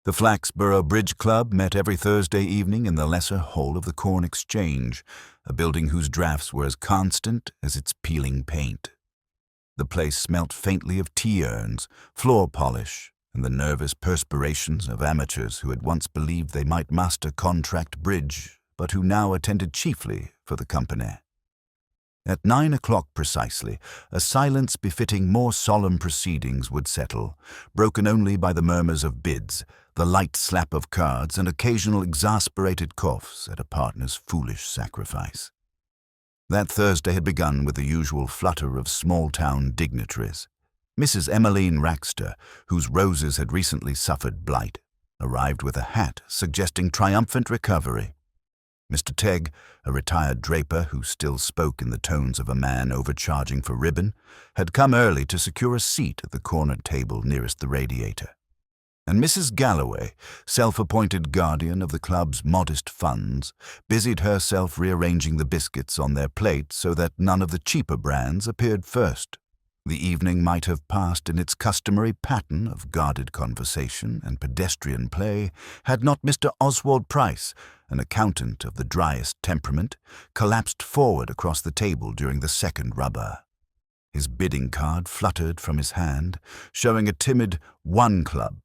The Flaxborough Bridge Club met every Thursday evening in the lesser hall of the Corn Exchange, a building whose draughts were as constant as its peeling paint. The place smelt faintly of tea-urns, floor polish, and the nervous perspirations of amateurs who had once believed they might master contract bridge, but who now attended chiefly for the company. At 9 o'clock precisely, a silence befitting more solemn proceedings would settle, broken only by the murmurs of bids, the light slap of cards, and occasional exasperated coughs at a partner's foolish sacrifice. That Thursday had begun with the usual flutter of small-town dignitaries. Mrs. Emmeline Raxter, whose roses had recently suffered blight, arrived with a hat suggesting triumphant recovery. Mr. Tegg, a retired draper who still spoke in the tones of a man overcharging for ribbon, had come early to secure a seat at the cornered table nearest the radiator. And Mrs. Galloway, self-appointed guardian of the club's modest funds, busied herself rearranging the biscuits on their plate so that none of the cheaper brands appeared first. The evening might have passed in its customary pattern of guarded conversation and pedestrian play had not Mr. Oswald Price, an accountant of the driest temperament, collapsed forward across the table during the second rubber. His bidding card fluttered from his hand, showing a timid 1 club,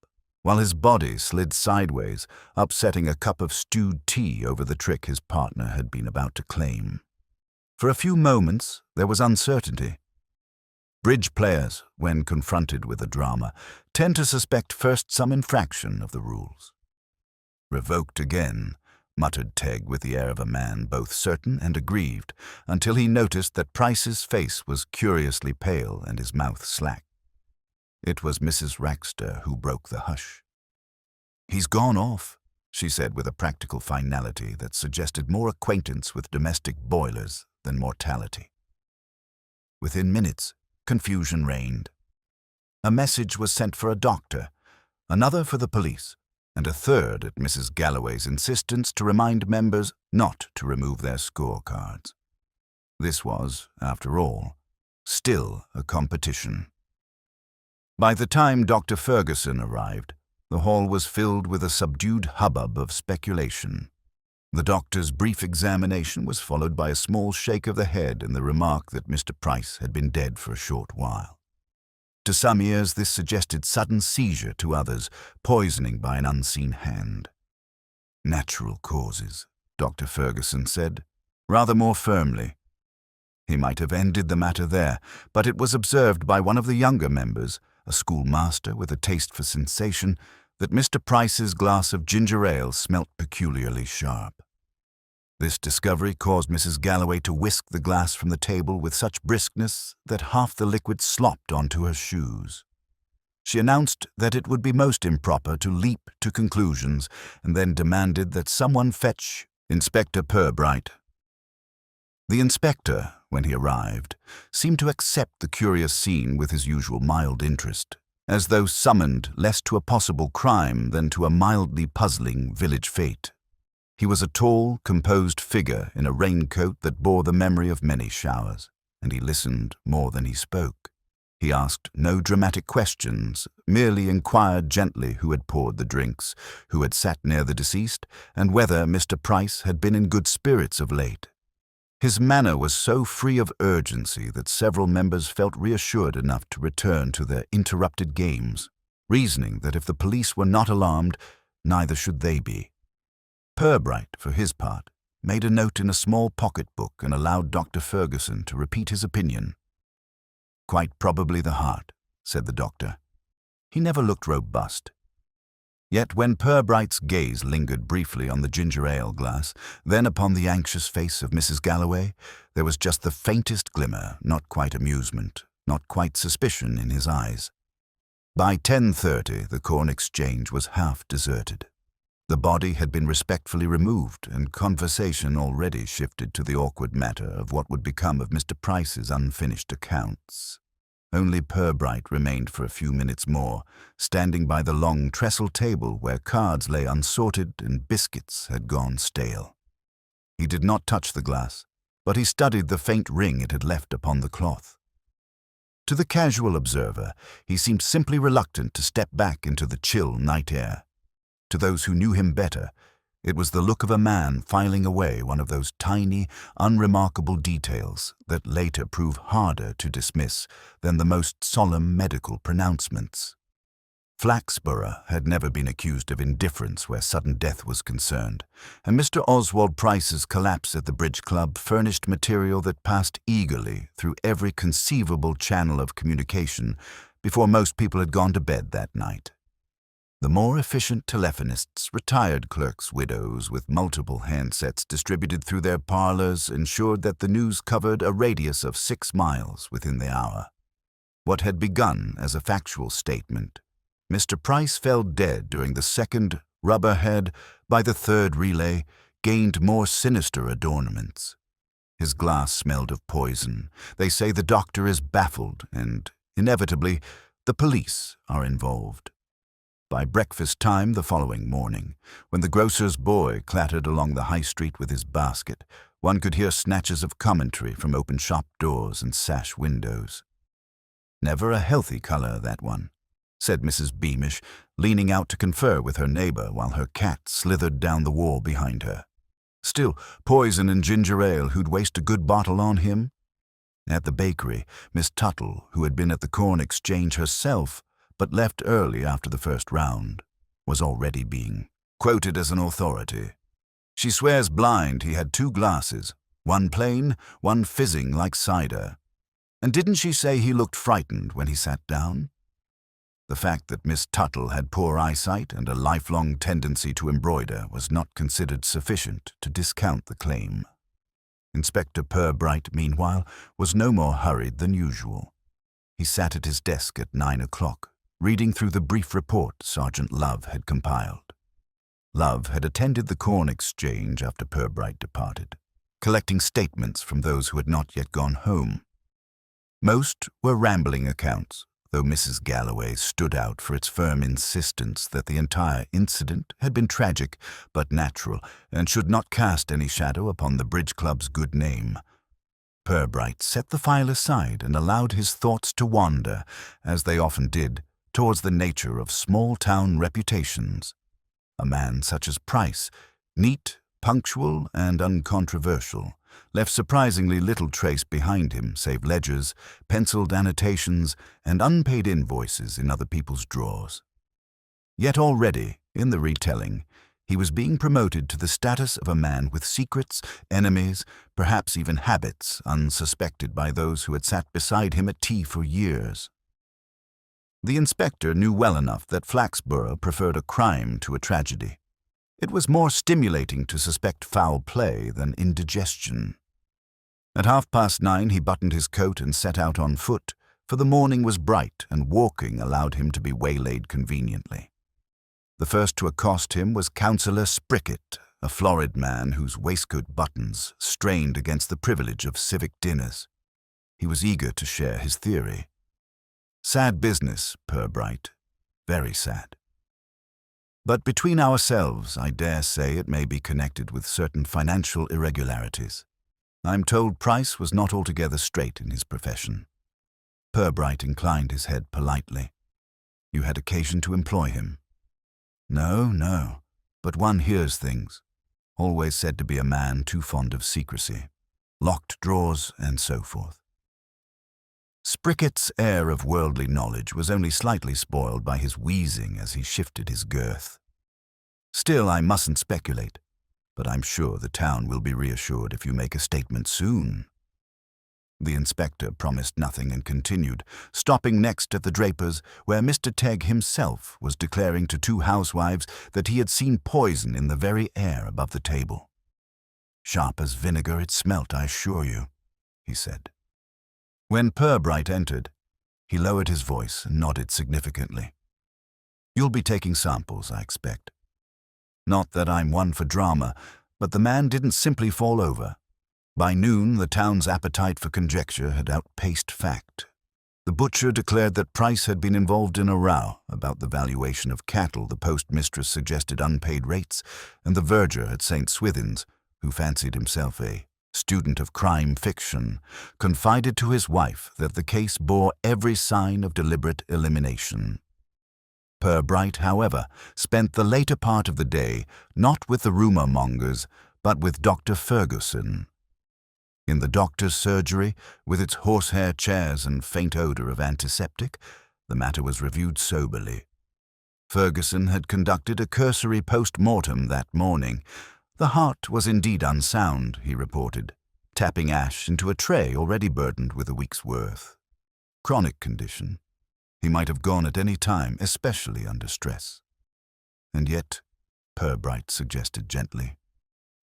while his body slid sideways, upsetting a cup of stewed tea over the trick his partner had been about to claim. For a few moments there was uncertainty. Bridge players, when confronted with a drama, tend to suspect first some infraction of the rules. "Revoked again," muttered Tegg with the air of a man both certain and aggrieved, until he noticed that Price's face was curiously pale and his mouth slack. It was Mrs. Raxter who broke the hush. "He's gone off," she said with a practical finality that suggested more acquaintance with domestic boilers than mortality. Within minutes, confusion reigned. A message was sent for a doctor, another for the police, and a third at Mrs. Galloway's insistence to remind members not to remove their scorecards. This was, after all, still a competition. By the time Dr. Ferguson arrived, the hall was filled with a subdued hubbub of speculation. The doctor's brief examination was followed by a small shake of the head and the remark that Mr. Price had been dead for a short while. To some ears this suggested sudden seizure, to others poisoning by an unseen hand. "Natural causes," Dr. Ferguson said, rather more firmly. He might have ended the matter there, but it was observed by one of the younger members, a schoolmaster with a taste for sensation, that Mr. Price's glass of ginger ale smelt peculiarly sharp. This discovery caused Mrs. Galloway to whisk the glass from the table with such briskness that half the liquid slopped onto her shoes. She announced that it would be most improper to leap to conclusions, and then demanded that someone fetch Inspector Purbright. The inspector, when he arrived, seemed to accept the curious scene with his usual mild interest, as though summoned less to a possible crime than to a mildly puzzling village fete. He was a tall, composed figure in a raincoat that bore the memory of many showers, and he listened more than he spoke. He asked no dramatic questions, merely inquired gently who had poured the drinks, who had sat near the deceased, and whether Mr. Price had been in good spirits of late. His manner was so free of urgency that several members felt reassured enough to return to their interrupted games, reasoning that if the police were not alarmed, neither should they be. Purbright, for his part, made a note in a small pocket-book and allowed Dr. Ferguson to repeat his opinion. "Quite probably the heart," said the doctor. He never looked robust. Yet when Purbright's gaze lingered briefly on the ginger ale glass, then upon the anxious face of Mrs. Galloway, there was just the faintest glimmer, not quite amusement, not quite suspicion in his eyes. By 10:30 the Corn Exchange was half deserted. The body had been respectfully removed, and conversation already shifted to the awkward matter of what would become of Mr. Price's unfinished accounts. Only Purbright remained for a few minutes more, standing by the long trestle table where cards lay unsorted and biscuits had gone stale. He did not touch the glass, but he studied the faint ring it had left upon the cloth. To the casual observer, he seemed simply reluctant to step back into the chill night air. To those who knew him better, it was the look of a man filing away one of those tiny, unremarkable details that later prove harder to dismiss than the most solemn medical pronouncements. Flaxborough had never been accused of indifference where sudden death was concerned, and Mr. Oswald Price's collapse at the Bridge Club furnished material that passed eagerly through every conceivable channel of communication before most people had gone to bed that night. The more efficient telephonists, retired clerks' widows with multiple handsets distributed through their parlors, ensured that the news covered a radius of 6 miles within the hour. What had begun as a factual statement, Mr. Price fell dead during the second, Rubberhead, by the third relay, gained more sinister adornments. His glass smelled of poison. They say the doctor is baffled, and, inevitably, the police are involved. By breakfast time the following morning, when the grocer's boy clattered along the high street with his basket, one could hear snatches of commentary from open shop doors and sash windows. "Never a healthy colour, that one," said Mrs. Beamish, leaning out to confer with her neighbour while her cat slithered down the wall behind her. "Still, poison and ginger ale, who'd waste a good bottle on him?" At the bakery, Miss Tuttle, who had been at the Corn Exchange herself, but left early after the first round, was already being quoted as an authority. "She swears blind he had 2 glasses, one plain, one fizzing like cider. And didn't she say he looked frightened when he sat down?" The fact that Miss Tuttle had poor eyesight and a lifelong tendency to embroider was not considered sufficient to discount the claim. Inspector Purbright, meanwhile, was no more hurried than usual. He sat at his desk at 9 o'clock, reading through the brief report Sergeant Love had compiled. Love had attended the Corn Exchange after Purbright departed, collecting statements from those who had not yet gone home. Most were rambling accounts, though Mrs. Galloway stood out for its firm insistence that the entire incident had been tragic but natural and should not cast any shadow upon the Bridge Club's good name. Purbright set the file aside and allowed his thoughts to wander, as they often did, towards the nature of small-town reputations. A man such as Price, neat, punctual, and uncontroversial, left surprisingly little trace behind him save ledgers, penciled annotations, and unpaid invoices in other people's drawers. Yet already, in the retelling, he was being promoted to the status of a man with secrets, enemies, perhaps even habits unsuspected by those who had sat beside him at tea for years. The inspector knew well enough that Flaxborough preferred a crime to a tragedy. It was more stimulating to suspect foul play than indigestion. At 9:30 he buttoned his coat and set out on foot, for the morning was bright and walking allowed him to be waylaid conveniently. The first to accost him was Councillor Sprickett, a florid man whose waistcoat buttons strained against the privilege of civic dinners. He was eager to share his theory. "Sad business, Purbright. Very sad. But between ourselves, I dare say it may be connected with certain financial irregularities. I'm told Price was not altogether straight in his profession." Purbright inclined his head politely. "You had occasion to employ him?" No, but one hears things. Always said to be a man too fond of secrecy. Locked drawers and so forth." Sprickett's air of worldly knowledge was only slightly spoiled by his wheezing as he shifted his girth. "Still, I mustn't speculate, but I'm sure the town will be reassured if you make a statement soon." The inspector promised nothing and continued, stopping next at the draper's, where Mr. Tegg himself was declaring to 2 housewives that he had seen poison in the very air above the table. "Sharp as vinegar it smelt, I assure you," he said. When Purbright entered, he lowered his voice and nodded significantly. "You'll be taking samples, I expect. Not that I'm one for drama, but the man didn't simply fall over. By noon, the town's appetite for conjecture had outpaced fact. The butcher declared that Price had been involved in a row about the valuation of cattle. The postmistress suggested unpaid rates, and the verger at St. Swithin's, who fancied himself a student of crime fiction, confided to his wife that the case bore every sign of deliberate elimination. Purbright, however, spent the later part of the day not with the rumour-mongers, but with Dr. Ferguson. In the doctor's surgery, with its horsehair chairs and faint odour of antiseptic, the matter was reviewed soberly. Ferguson had conducted a cursory post-mortem that morning. The heart was indeed unsound, he reported, tapping ash into a tray already burdened with a week's worth. Chronic condition. He might have gone at any time, especially under stress. And yet, Purbright suggested gently,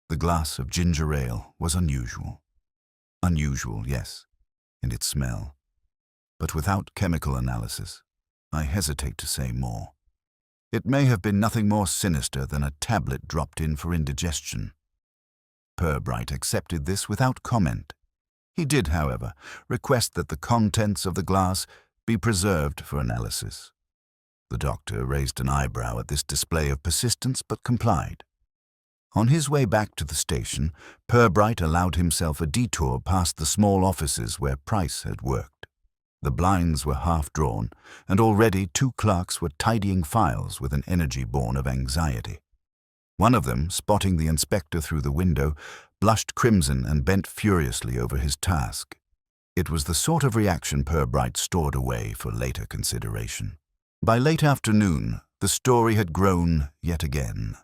the glass of ginger ale was unusual. Unusual, yes, in its smell. But without chemical analysis, I hesitate to say more. It may have been nothing more sinister than a tablet dropped in for indigestion. Purbright accepted this without comment. He did, however, request that the contents of the glass be preserved for analysis. The doctor raised an eyebrow at this display of persistence, but complied. On his way back to the station, Purbright allowed himself a detour past the small offices where Price had worked. The blinds were half drawn, and already 2 clerks were tidying files with an energy born of anxiety. One of them, spotting the inspector through the window, blushed crimson and bent furiously over his task. It was the sort of reaction Purbright stored away for later consideration. By late afternoon, the story had grown yet again.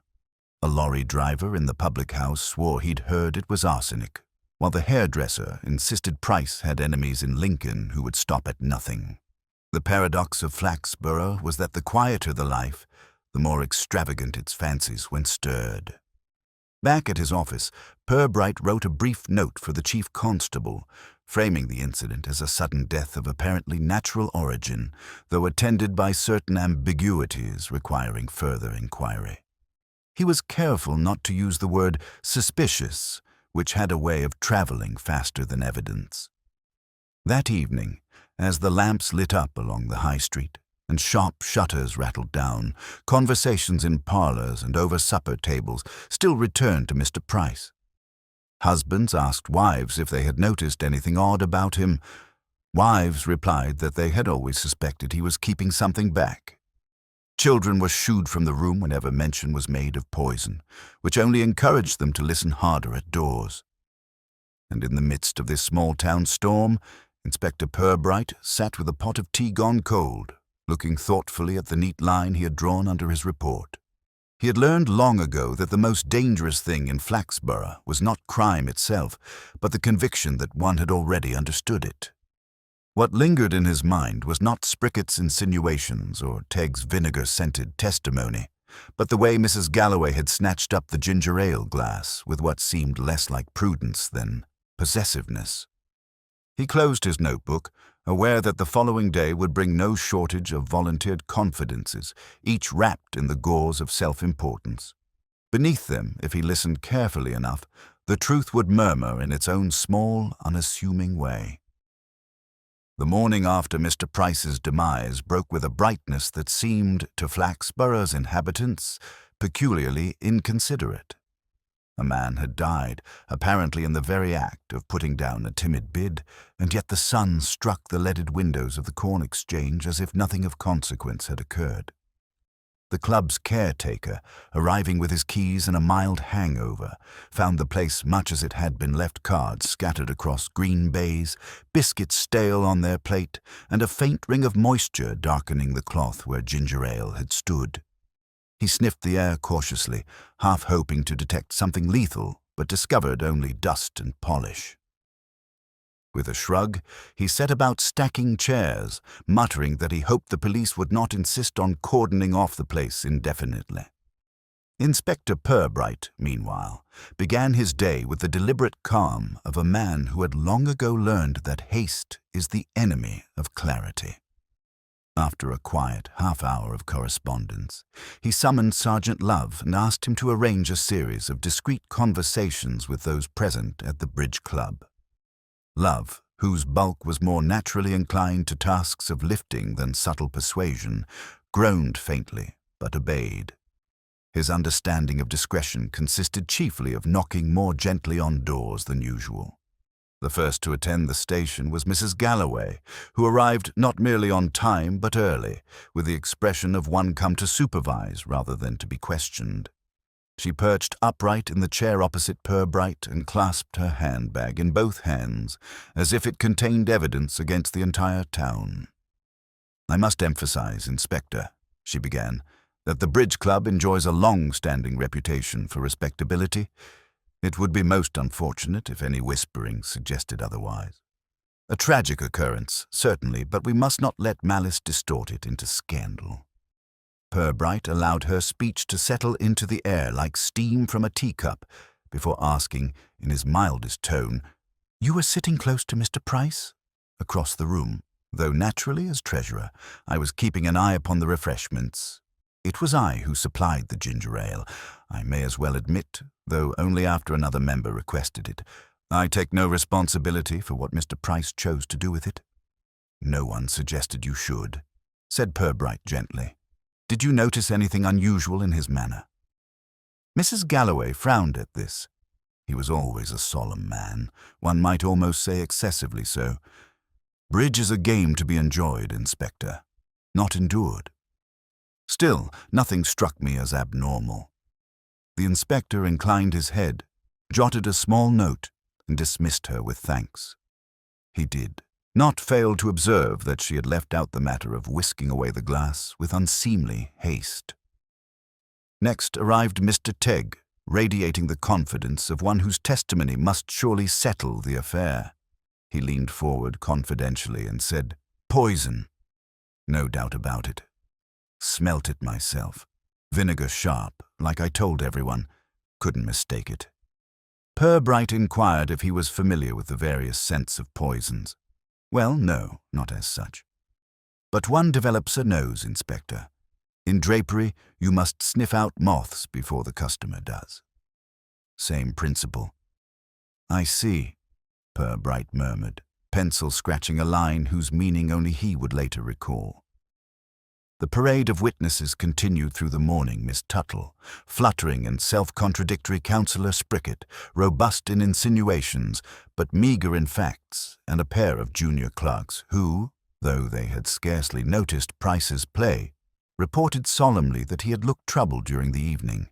A lorry driver in the public house swore he'd heard it was arsenic, while the hairdresser insisted Price had enemies in Lincoln who would stop at nothing. The paradox of Flaxborough was that the quieter the life, the more extravagant its fancies when stirred. Back at his office, Purbright wrote a brief note for the chief constable, framing the incident as a sudden death of apparently natural origin, though attended by certain ambiguities requiring further inquiry. He was careful not to use the word suspicious, which had a way of traveling faster than evidence. That evening, as the lamps lit up along the high street and sharp shutters rattled down, conversations in parlours and over supper tables still returned to Mr. Price. Husbands asked wives if they had noticed anything odd about him. Wives replied that they had always suspected he was keeping something back. Children were shooed from the room whenever mention was made of poison, which only encouraged them to listen harder at doors. And in the midst of this small-town storm, Inspector Purbright sat with a pot of tea gone cold, looking thoughtfully at the neat line he had drawn under his report. He had learned long ago that the most dangerous thing in Flaxborough was not crime itself, but the conviction that one had already understood it. What lingered in his mind was not Spricket's insinuations or Tegg's vinegar-scented testimony, but the way Mrs. Galloway had snatched up the ginger ale glass with what seemed less like prudence than possessiveness. He closed his notebook, aware that the following day would bring no shortage of volunteered confidences, each wrapped in the gauze of self-importance. Beneath them, if he listened carefully enough, the truth would murmur in its own small, unassuming way. The morning after Mr. Price's demise broke with a brightness that seemed, to Flaxborough's inhabitants, peculiarly inconsiderate. A man had died, apparently in the very act of putting down a timid bid, and yet the sun struck the leaded windows of the Corn Exchange as if nothing of consequence had occurred. The club's caretaker, arriving with his keys and a mild hangover, found the place much as it had been left, cards scattered across green baize, biscuits stale on their plate, and a faint ring of moisture darkening the cloth where ginger ale had stood. He sniffed the air cautiously, half hoping to detect something lethal, but discovered only dust and polish. With a shrug, he set about stacking chairs, muttering that he hoped the police would not insist on cordoning off the place indefinitely. Inspector Purbright, meanwhile, began his day with the deliberate calm of a man who had long ago learned that haste is the enemy of clarity. After a quiet half-hour of correspondence, he summoned Sergeant Love and asked him to arrange a series of discreet conversations with those present at the Bridge Club. Love, whose bulk was more naturally inclined to tasks of lifting than subtle persuasion, groaned faintly, but obeyed. His understanding of discretion consisted chiefly of knocking more gently on doors than usual. The first to attend the station was Mrs. Galloway, who arrived not merely on time but early, with the expression of one come to supervise rather than to be questioned. She perched upright in the chair opposite Purbright and clasped her handbag in both hands, as if it contained evidence against the entire town. "I must emphasize, Inspector," she began, "that the Bridge Club enjoys a long-standing reputation for respectability. It would be most unfortunate if any whispering suggested otherwise. A tragic occurrence, certainly, but we must not let malice distort it into scandal." Purbright allowed her speech to settle into the air like steam from a teacup before asking, in his mildest tone, "You were sitting close to Mr. Price?" "Across the room, though naturally, as treasurer, I was keeping an eye upon the refreshments. It was I who supplied the ginger ale, I may as well admit, though only after another member requested it. I take no responsibility for what Mr. Price chose to do with it." "No one suggested you should," said Purbright gently. "Did you notice anything unusual in his manner?" Mrs. Galloway frowned at this. He was always a solemn man, one might almost say excessively so. "Bridge is a game to be enjoyed, Inspector, not endured." Still, nothing struck me as abnormal. The inspector inclined his head, jotted a small note, and dismissed her with thanks. He did not fail to observe that she had left out the matter of whisking away the glass with unseemly haste. Next arrived Mr. Tegg, radiating the confidence of one whose testimony must surely settle the affair. He leaned forward confidentially and said, "Poison. No doubt about it. Smelt it myself. Vinegar sharp, like I told everyone. Couldn't mistake it." Purbright inquired if he was familiar with the various scents of poisons. "Well, no, not as such. But one develops a nose, Inspector. In drapery, you must sniff out moths before the customer does." "Same principle." "I see," Purbright murmured, pencil scratching a line whose meaning only he would later recall. The parade of witnesses continued through the morning. Miss Tuttle, fluttering and self-contradictory Councillor Sprickett, robust in insinuations, but meagre in facts, and a pair of junior clerks who, though they had scarcely noticed Price's play, reported solemnly that he had looked troubled during the evening.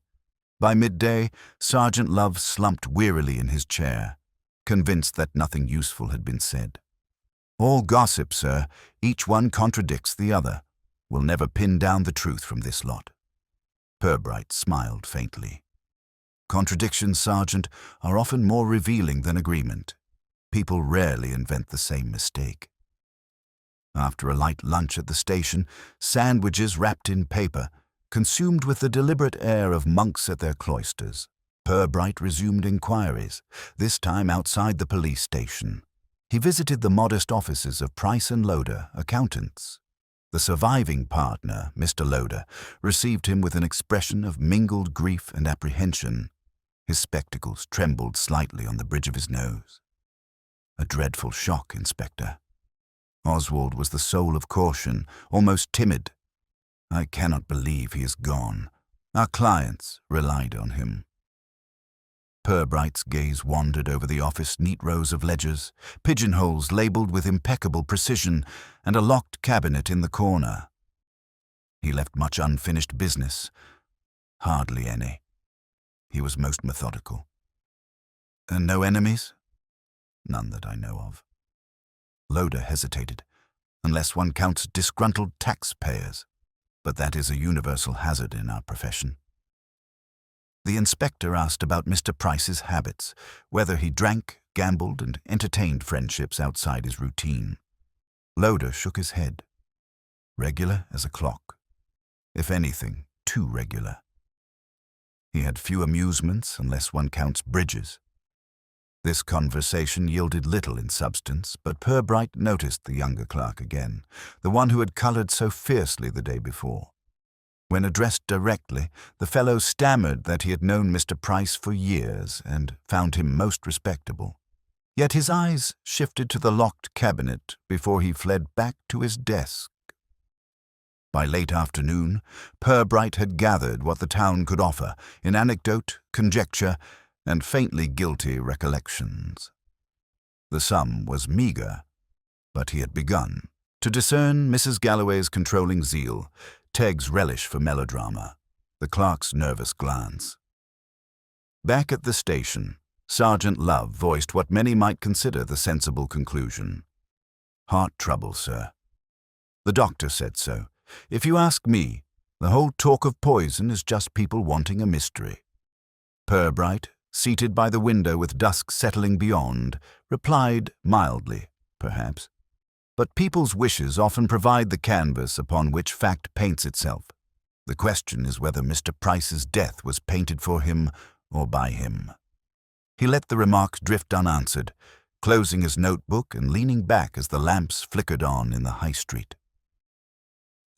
By midday, Sergeant Love slumped wearily in his chair, convinced that nothing useful had been said. "All gossip, sir. Each one contradicts the other. We'll never pin down the truth from this lot." Purbright smiled faintly. "Contradictions, Sergeant, are often more revealing than agreement. People rarely invent the same mistake." After a light lunch at the station, sandwiches wrapped in paper, consumed with the deliberate air of monks at their cloisters, Purbright resumed inquiries, this time outside the police station. He visited the modest offices of Price and Loader, accountants. The surviving partner, Mr. Loader, received him with an expression of mingled grief and apprehension. His spectacles trembled slightly on the bridge of his nose. "A dreadful shock, Inspector. Oswald was the soul of caution, almost timid. I cannot believe he is gone. Our clients relied on him." Purbright's gaze wandered over the office, neat rows of ledgers, pigeonholes labelled with impeccable precision, and a locked cabinet in the corner. He left much unfinished business. Hardly any. He was most methodical. "And no enemies?" "None that I know of." Loader hesitated. "Unless one counts disgruntled taxpayers. But that is a universal hazard in our profession." The inspector asked about Mr. Price's habits, whether he drank, gambled, and entertained friendships outside his routine. Loader shook his head. Regular as a clock. If anything, too regular. He had few amusements unless one counts bridges. This conversation yielded little in substance, but Purbright noticed the younger clerk again, the one who had coloured so fiercely the day before. When addressed directly, the fellow stammered that he had known Mr. Price for years and found him most respectable. Yet his eyes shifted to the locked cabinet before he fled back to his desk. By late afternoon, Purbright had gathered what the town could offer in anecdote, conjecture, and faintly guilty recollections. The sum was meagre, but he had begun. To discern Mrs. Galloway's controlling zeal, Teg's relish for melodrama, the clerk's nervous glance. Back at the station, Sergeant Love voiced what many might consider the sensible conclusion. "Heart trouble, sir. The doctor said so. If you ask me, the whole talk of poison is just people wanting a mystery." Purbright, seated by the window with dusk settling beyond, replied mildly, perhaps. But people's wishes often provide the canvas upon which fact paints itself. The question is whether Mr. Price's death was painted for him or by him. He let the remarks drift unanswered, closing his notebook and leaning back as the lamps flickered on in the high street.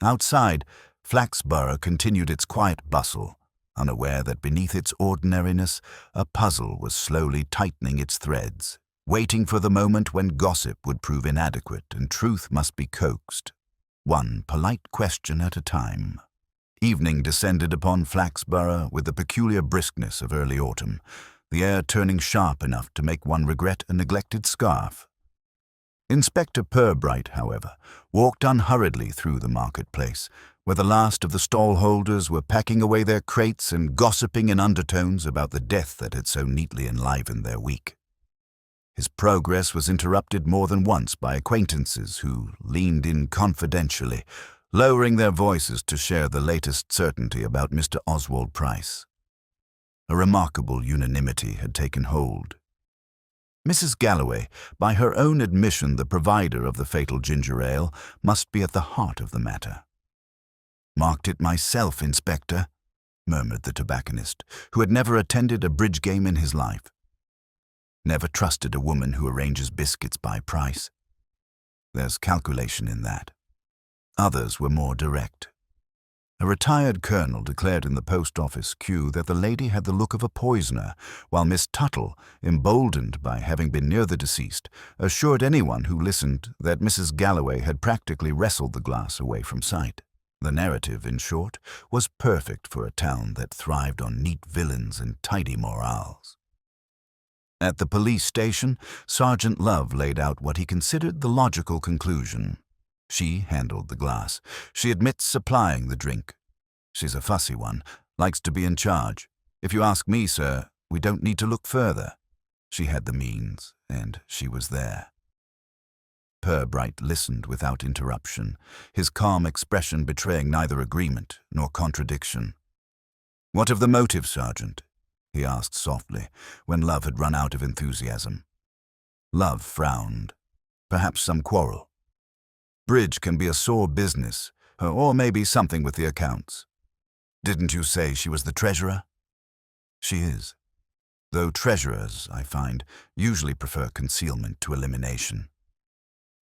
Outside, Flaxborough continued its quiet bustle, unaware that beneath its ordinariness a puzzle was slowly tightening its threads, waiting for the moment when gossip would prove inadequate and truth must be coaxed, one polite question at a time. Evening descended upon Flaxborough with the peculiar briskness of early autumn, the air turning sharp enough to make one regret a neglected scarf. Inspector Purbright, however, walked unhurriedly through the marketplace, where the last of the stallholders were packing away their crates and gossiping in undertones about the death that had so neatly enlivened their week. His progress was interrupted more than once by acquaintances who leaned in confidentially, lowering their voices to share the latest certainty about Mr. Oswald Price. A remarkable unanimity had taken hold. Mrs. Galloway, by her own admission the provider of the fatal ginger ale, must be at the heart of the matter. "Marked it myself, Inspector," murmured the tobacconist, who had never attended a bridge game in his life. "Never trusted a woman who arranges biscuits by price. There's calculation in that." Others were more direct. A retired colonel declared in the post office queue that the lady had the look of a poisoner, while Miss Tuttle, emboldened by having been near the deceased, assured anyone who listened that Mrs. Galloway had practically wrestled the glass away from sight. The narrative, in short, was perfect for a town that thrived on neat villains and tidy morals. At the police station, Sergeant Love laid out what he considered the logical conclusion. She handled the glass. She admits supplying the drink. She's a fussy one, likes to be in charge. If you ask me, sir, we don't need to look further. She had the means, and she was there. Purbright listened without interruption, his calm expression betraying neither agreement nor contradiction. "What of the motive, Sergeant?" he asked softly, when Love had run out of enthusiasm. Love frowned. "Perhaps some quarrel. Bridge can be a sore business, or maybe something with the accounts. Didn't you say she was the treasurer?" "She is. Though treasurers, I find, usually prefer concealment to elimination."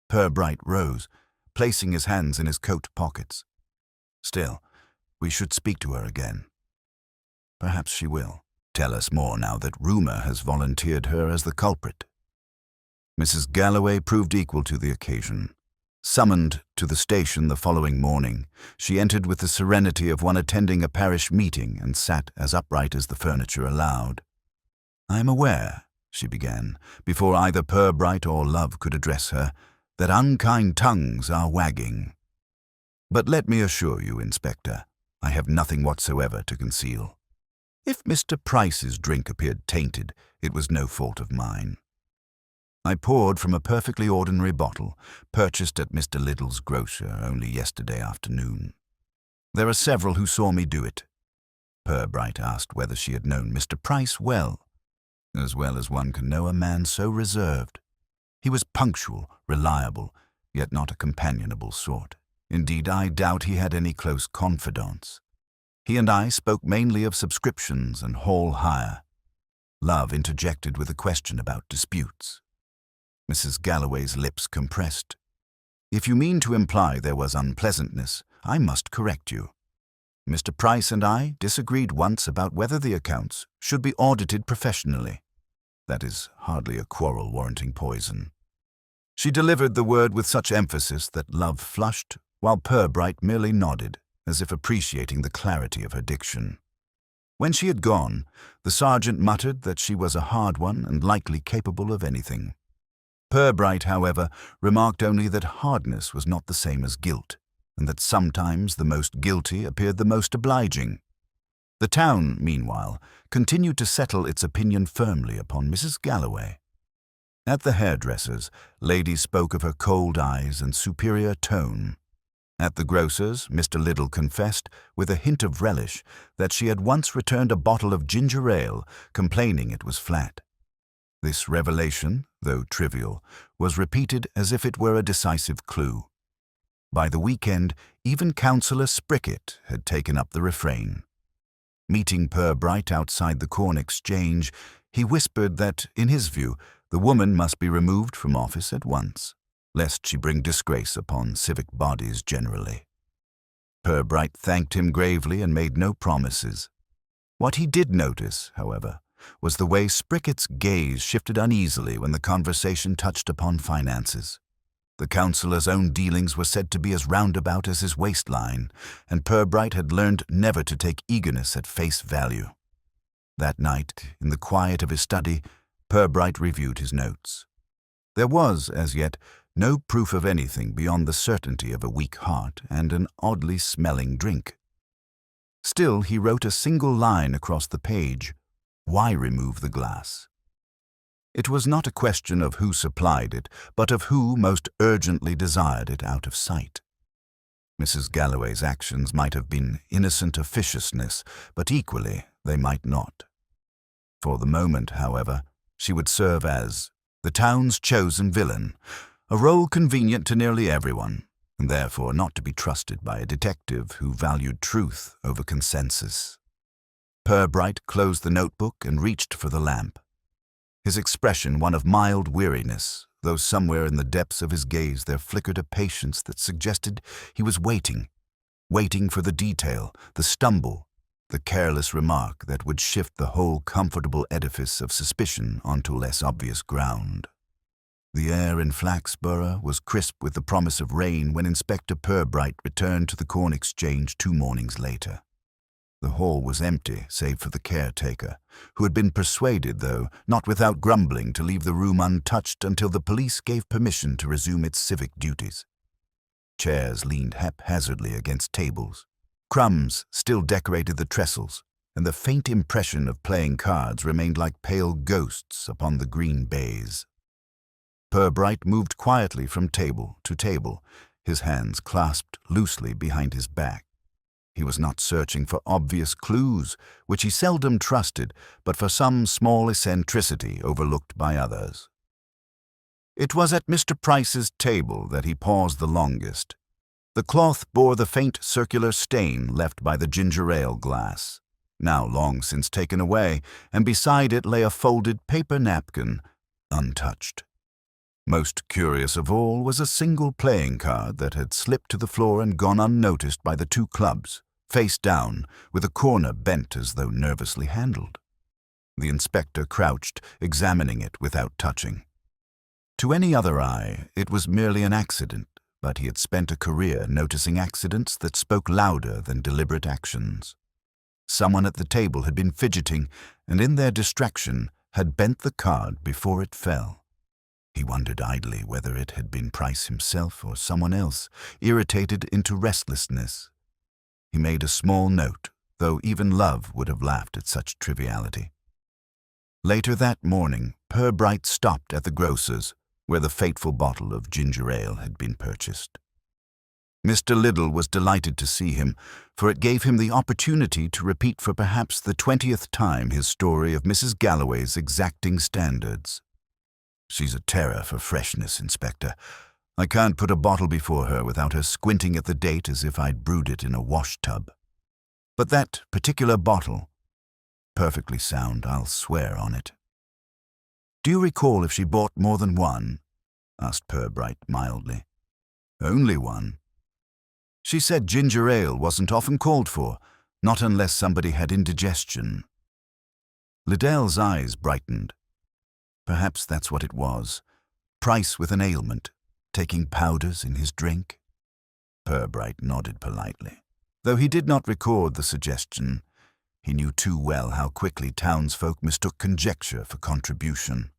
Purbright rose, placing his hands in his coat pockets. "Still, we should speak to her again. Perhaps she will tell us more now that rumor has volunteered her as the culprit." Mrs. Galloway proved equal to the occasion. Summoned to the station the following morning, she entered with the serenity of one attending a parish meeting and sat as upright as the furniture allowed. "I am aware," she began, before either Purbright or Love could address her, "that unkind tongues are wagging. But let me assure you, Inspector, I have nothing whatsoever to conceal. If Mr. Price's drink appeared tainted, it was no fault of mine. I poured from a perfectly ordinary bottle, purchased at Mr. Liddell's grocer only yesterday afternoon. There are several who saw me do it." Purbright asked whether she had known Mr. Price well as one can know a man so reserved. He was punctual, reliable, yet not a companionable sort. Indeed, I doubt he had any close confidants. He and I spoke mainly of subscriptions and hall hire. Love interjected with a question about disputes. Mrs. Galloway's lips compressed. "If you mean to imply there was unpleasantness, I must correct you. Mr. Price and I disagreed once about whether the accounts should be audited professionally. That is hardly a quarrel warranting poison." She delivered the word with such emphasis that Love flushed, while Purbright merely nodded, as if appreciating the clarity of her diction. When she had gone, the sergeant muttered that she was a hard one and likely capable of anything. Purbright, however, remarked only that hardness was not the same as guilt, and that sometimes the most guilty appeared the most obliging. The town, meanwhile, continued to settle its opinion firmly upon Mrs. Galloway. At the hairdresser's, ladies spoke of her cold eyes and superior tone. At the grocer's, Mr. Liddle confessed, with a hint of relish, that she had once returned a bottle of ginger ale, complaining it was flat. This revelation, though trivial, was repeated as if it were a decisive clue. By the weekend, even Councillor Sprickett had taken up the refrain. Meeting Purbright outside the Corn Exchange, he whispered that, in his view, the woman must be removed from office at once, lest she bring disgrace upon civic bodies generally. Purbright thanked him gravely and made no promises. What he did notice, however, was the way Sprickett's gaze shifted uneasily when the conversation touched upon finances. The councillor's own dealings were said to be as roundabout as his waistline, and Purbright had learned never to take eagerness at face value. That night, in the quiet of his study, Purbright reviewed his notes. There was, as yet, no proof of anything beyond the certainty of a weak heart and an oddly smelling drink. Still, he wrote a single line across the page: "Why remove the glass?" It was not a question of who supplied it, but of who most urgently desired it out of sight. Mrs. Galloway's actions might have been innocent officiousness, but equally they might not. For the moment, however, she would serve as the town's chosen villain, a role convenient to nearly everyone, and therefore not to be trusted by a detective who valued truth over consensus. Purbright closed the notebook and reached for the lamp. His expression one of mild weariness, though somewhere in the depths of his gaze there flickered a patience that suggested he was waiting for the detail, the stumble, the careless remark that would shift the whole comfortable edifice of suspicion onto less obvious ground. The air in Flaxborough was crisp with the promise of rain when Inspector Purbright returned to the Corn Exchange 2 mornings later. The hall was empty, save for the caretaker, who had been persuaded, though not without grumbling, to leave the room untouched until the police gave permission to resume its civic duties. Chairs leaned haphazardly against tables. Crumbs still decorated the trestles, and the faint impression of playing cards remained like pale ghosts upon the green baize. Purbright moved quietly from table to table, his hands clasped loosely behind his back. He was not searching for obvious clues, which he seldom trusted, but for some small eccentricity overlooked by others. It was at Mr. Price's table that he paused the longest. The cloth bore the faint circular stain left by the ginger ale glass, now long since taken away, and beside it lay a folded paper napkin, untouched. Most curious of all was a single playing card that had slipped to the floor and gone unnoticed by the 2 clubs, face down, with a corner bent as though nervously handled. The inspector crouched, examining it without touching. To any other eye, it was merely an accident, but he had spent a career noticing accidents that spoke louder than deliberate actions. Someone at the table had been fidgeting, and in their distraction had bent the card before it fell. He wondered idly whether it had been Price himself or someone else, irritated into restlessness. He made a small note, though even Love would have laughed at such triviality. Later that morning, Purbright stopped at the grocer's, where the fateful bottle of ginger ale had been purchased. Mr. Liddle was delighted to see him, for it gave him the opportunity to repeat for perhaps the 20th time his story of Mrs. Galloway's exacting standards. "She's a terror for freshness, Inspector. I can't put a bottle before her without her squinting at the date as if I'd brewed it in a wash-tub. But that particular bottle, perfectly sound, I'll swear on it." "Do you recall if she bought more than one?" asked Purbright mildly. "Only one. She said ginger ale wasn't often called for, not unless somebody had indigestion." Liddell's eyes brightened. Perhaps that's what it was. Price with an ailment, taking powders in his drink. Purbright nodded politely. Though he did not record the suggestion, he knew too well how quickly townsfolk mistook conjecture for contribution.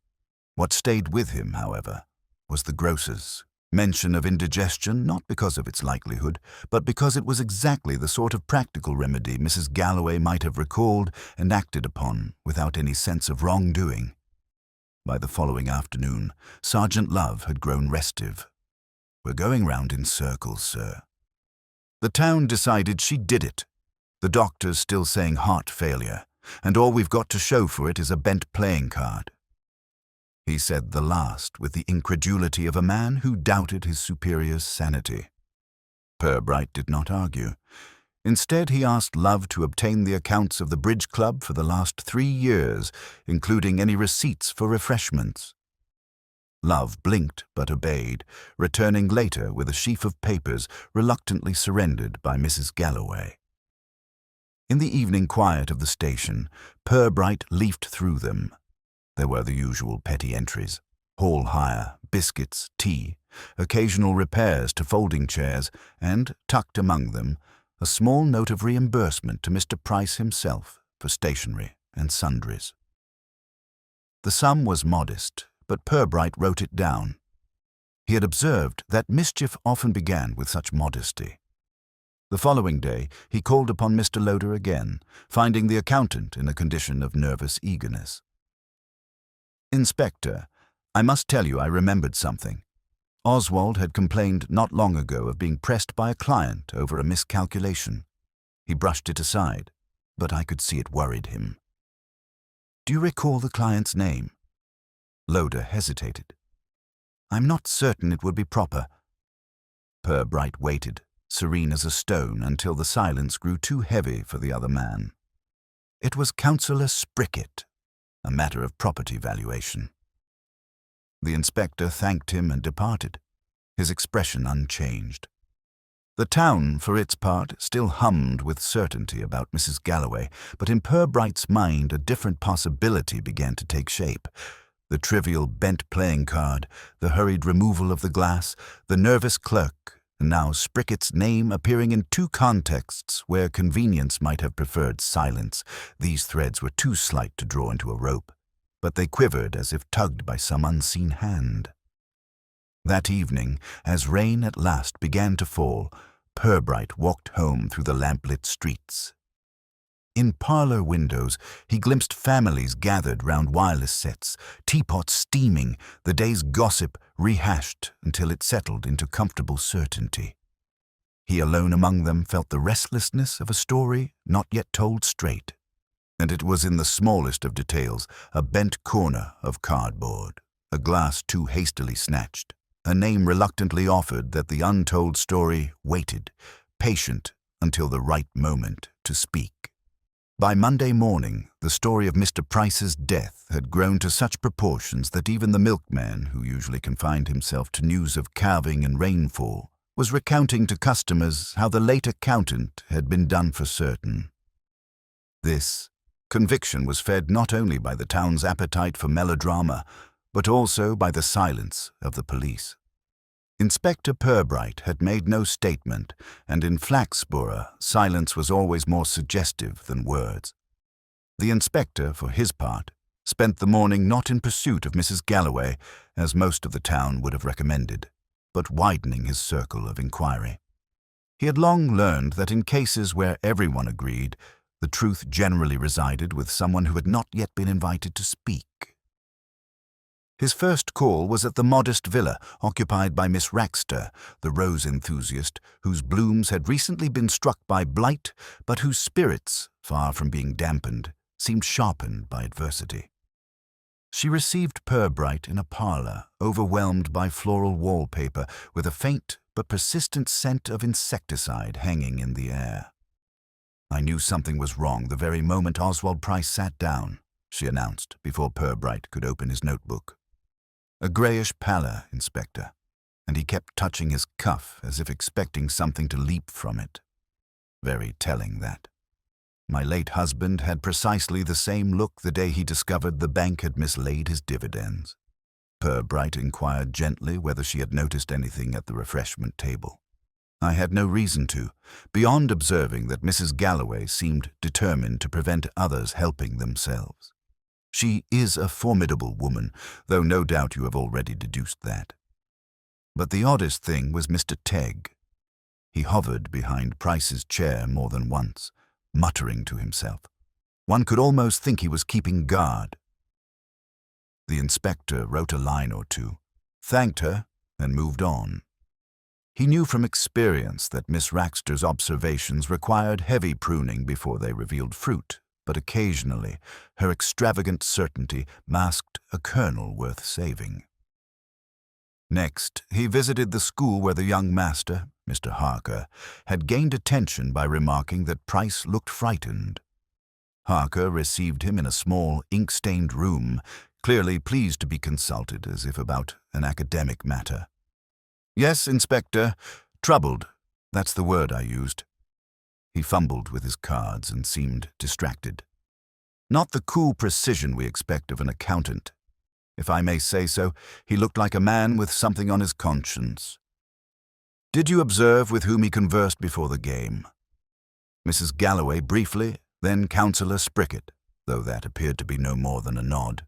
What stayed with him, however, was the grocer's. Mention of indigestion not because of its likelihood, but because it was exactly the sort of practical remedy Mrs. Galloway might have recalled and acted upon without any sense of wrongdoing. By the following afternoon, Sergeant Love had grown restive. "We're going round in circles, sir." The town decided she did it. The doctor's still saying heart failure, and all we've got to show for it is a bent playing card. He said the last with the incredulity of a man who doubted his superior's sanity. Purbright did not argue. Instead, he asked Love to obtain the accounts of the bridge club for the last 3 years, including any receipts for refreshments. Love blinked but obeyed, returning later with a sheaf of papers reluctantly surrendered by Mrs. Galloway. In the evening quiet of the station, Purbright leafed through them. There were the usual petty entries: hall hire, biscuits, tea, occasional repairs to folding chairs, and, tucked among them, a small note of reimbursement to Mr. Price himself for stationery and sundries. The sum was modest, but Purbright wrote it down. He had observed that mischief often began with such modesty. The following day he called upon Mr. Loder again, finding the accountant in a condition of nervous eagerness. "Inspector, I must tell you I remembered something. Oswald had complained not long ago of being pressed by a client over a miscalculation. He brushed it aside, but I could see it worried him." "Do you recall the client's name?" Loder hesitated. "I'm not certain it would be proper." Purbright waited, serene as a stone, until the silence grew too heavy for the other man. "It was Councillor Sprickett, a matter of property valuation." The inspector thanked him and departed, his expression unchanged. The town, for its part, still hummed with certainty about Mrs. Galloway, but in Purbright's mind a different possibility began to take shape. The trivial bent playing card, the hurried removal of the glass, the nervous clerk, and now Sprickett's name appearing in 2 contexts where convenience might have preferred silence. These threads were too slight to draw into a rope, but they quivered as if tugged by some unseen hand. That evening, as rain at last began to fall, Purbright walked home through the lamplit streets. In parlor windows, he glimpsed families gathered round wireless sets, teapots steaming, the day's gossip rehashed until it settled into comfortable certainty. He alone among them felt the restlessness of a story not yet told straight, and it was in the smallest of details: a bent corner of cardboard, a glass too hastily snatched, a name reluctantly offered that the untold story waited, patient until the right moment to speak. By Monday morning, the story of Mr. Price's death had grown to such proportions that even the milkman, who usually confined himself to news of calving and rainfall, was recounting to customers how the late accountant had been done for certain. This conviction was fed not only by the town's appetite for melodrama, but also by the silence of the police. Inspector Purbright had made no statement, and in Flaxborough silence was always more suggestive than words. The inspector, for his part, spent the morning not in pursuit of Mrs. Galloway, as most of the town would have recommended, but widening his circle of inquiry. He had long learned that in cases where everyone agreed, the truth generally resided with someone who had not yet been invited to speak. His first call was at the modest villa occupied by Miss Raxter, the rose enthusiast, whose blooms had recently been struck by blight, but whose spirits, far from being dampened, seemed sharpened by adversity. She received Purbright in a parlor, overwhelmed by floral wallpaper, with a faint but persistent scent of insecticide hanging in the air. "I knew something was wrong the very moment Oswald Price sat down," she announced before Purbright could open his notebook. "A greyish pallor, Inspector," and he kept touching his cuff as if expecting something to leap from it. Very telling, that. My late husband had precisely the same look the day he discovered the bank had mislaid his dividends. Purbright inquired gently whether she had noticed anything at the refreshment table. I had no reason to, beyond observing that Mrs. Galloway seemed determined to prevent others helping themselves. She is a formidable woman, though no doubt you have already deduced that. But the oddest thing was Mr. Tegg. He hovered behind Price's chair more than once, muttering to himself. One could almost think he was keeping guard. The inspector wrote a line or two, thanked her, and moved on. He knew from experience that Miss Raxter's observations required heavy pruning before they revealed fruit, but occasionally her extravagant certainty masked a kernel worth saving. Next, he visited the school where the young master, Mr. Harker, had gained attention by remarking that Price looked frightened. Harker received him in a small, ink-stained room, clearly pleased to be consulted as if about an academic matter. "Yes, Inspector. Troubled. That's the word I used." He fumbled with his cards and seemed distracted. Not the cool precision we expect of an accountant. If I may say so, he looked like a man with something on his conscience. "Did you observe with whom he conversed before the game?" "Mrs. Galloway briefly, then Councillor Sprickett, though that appeared to be no more than a nod.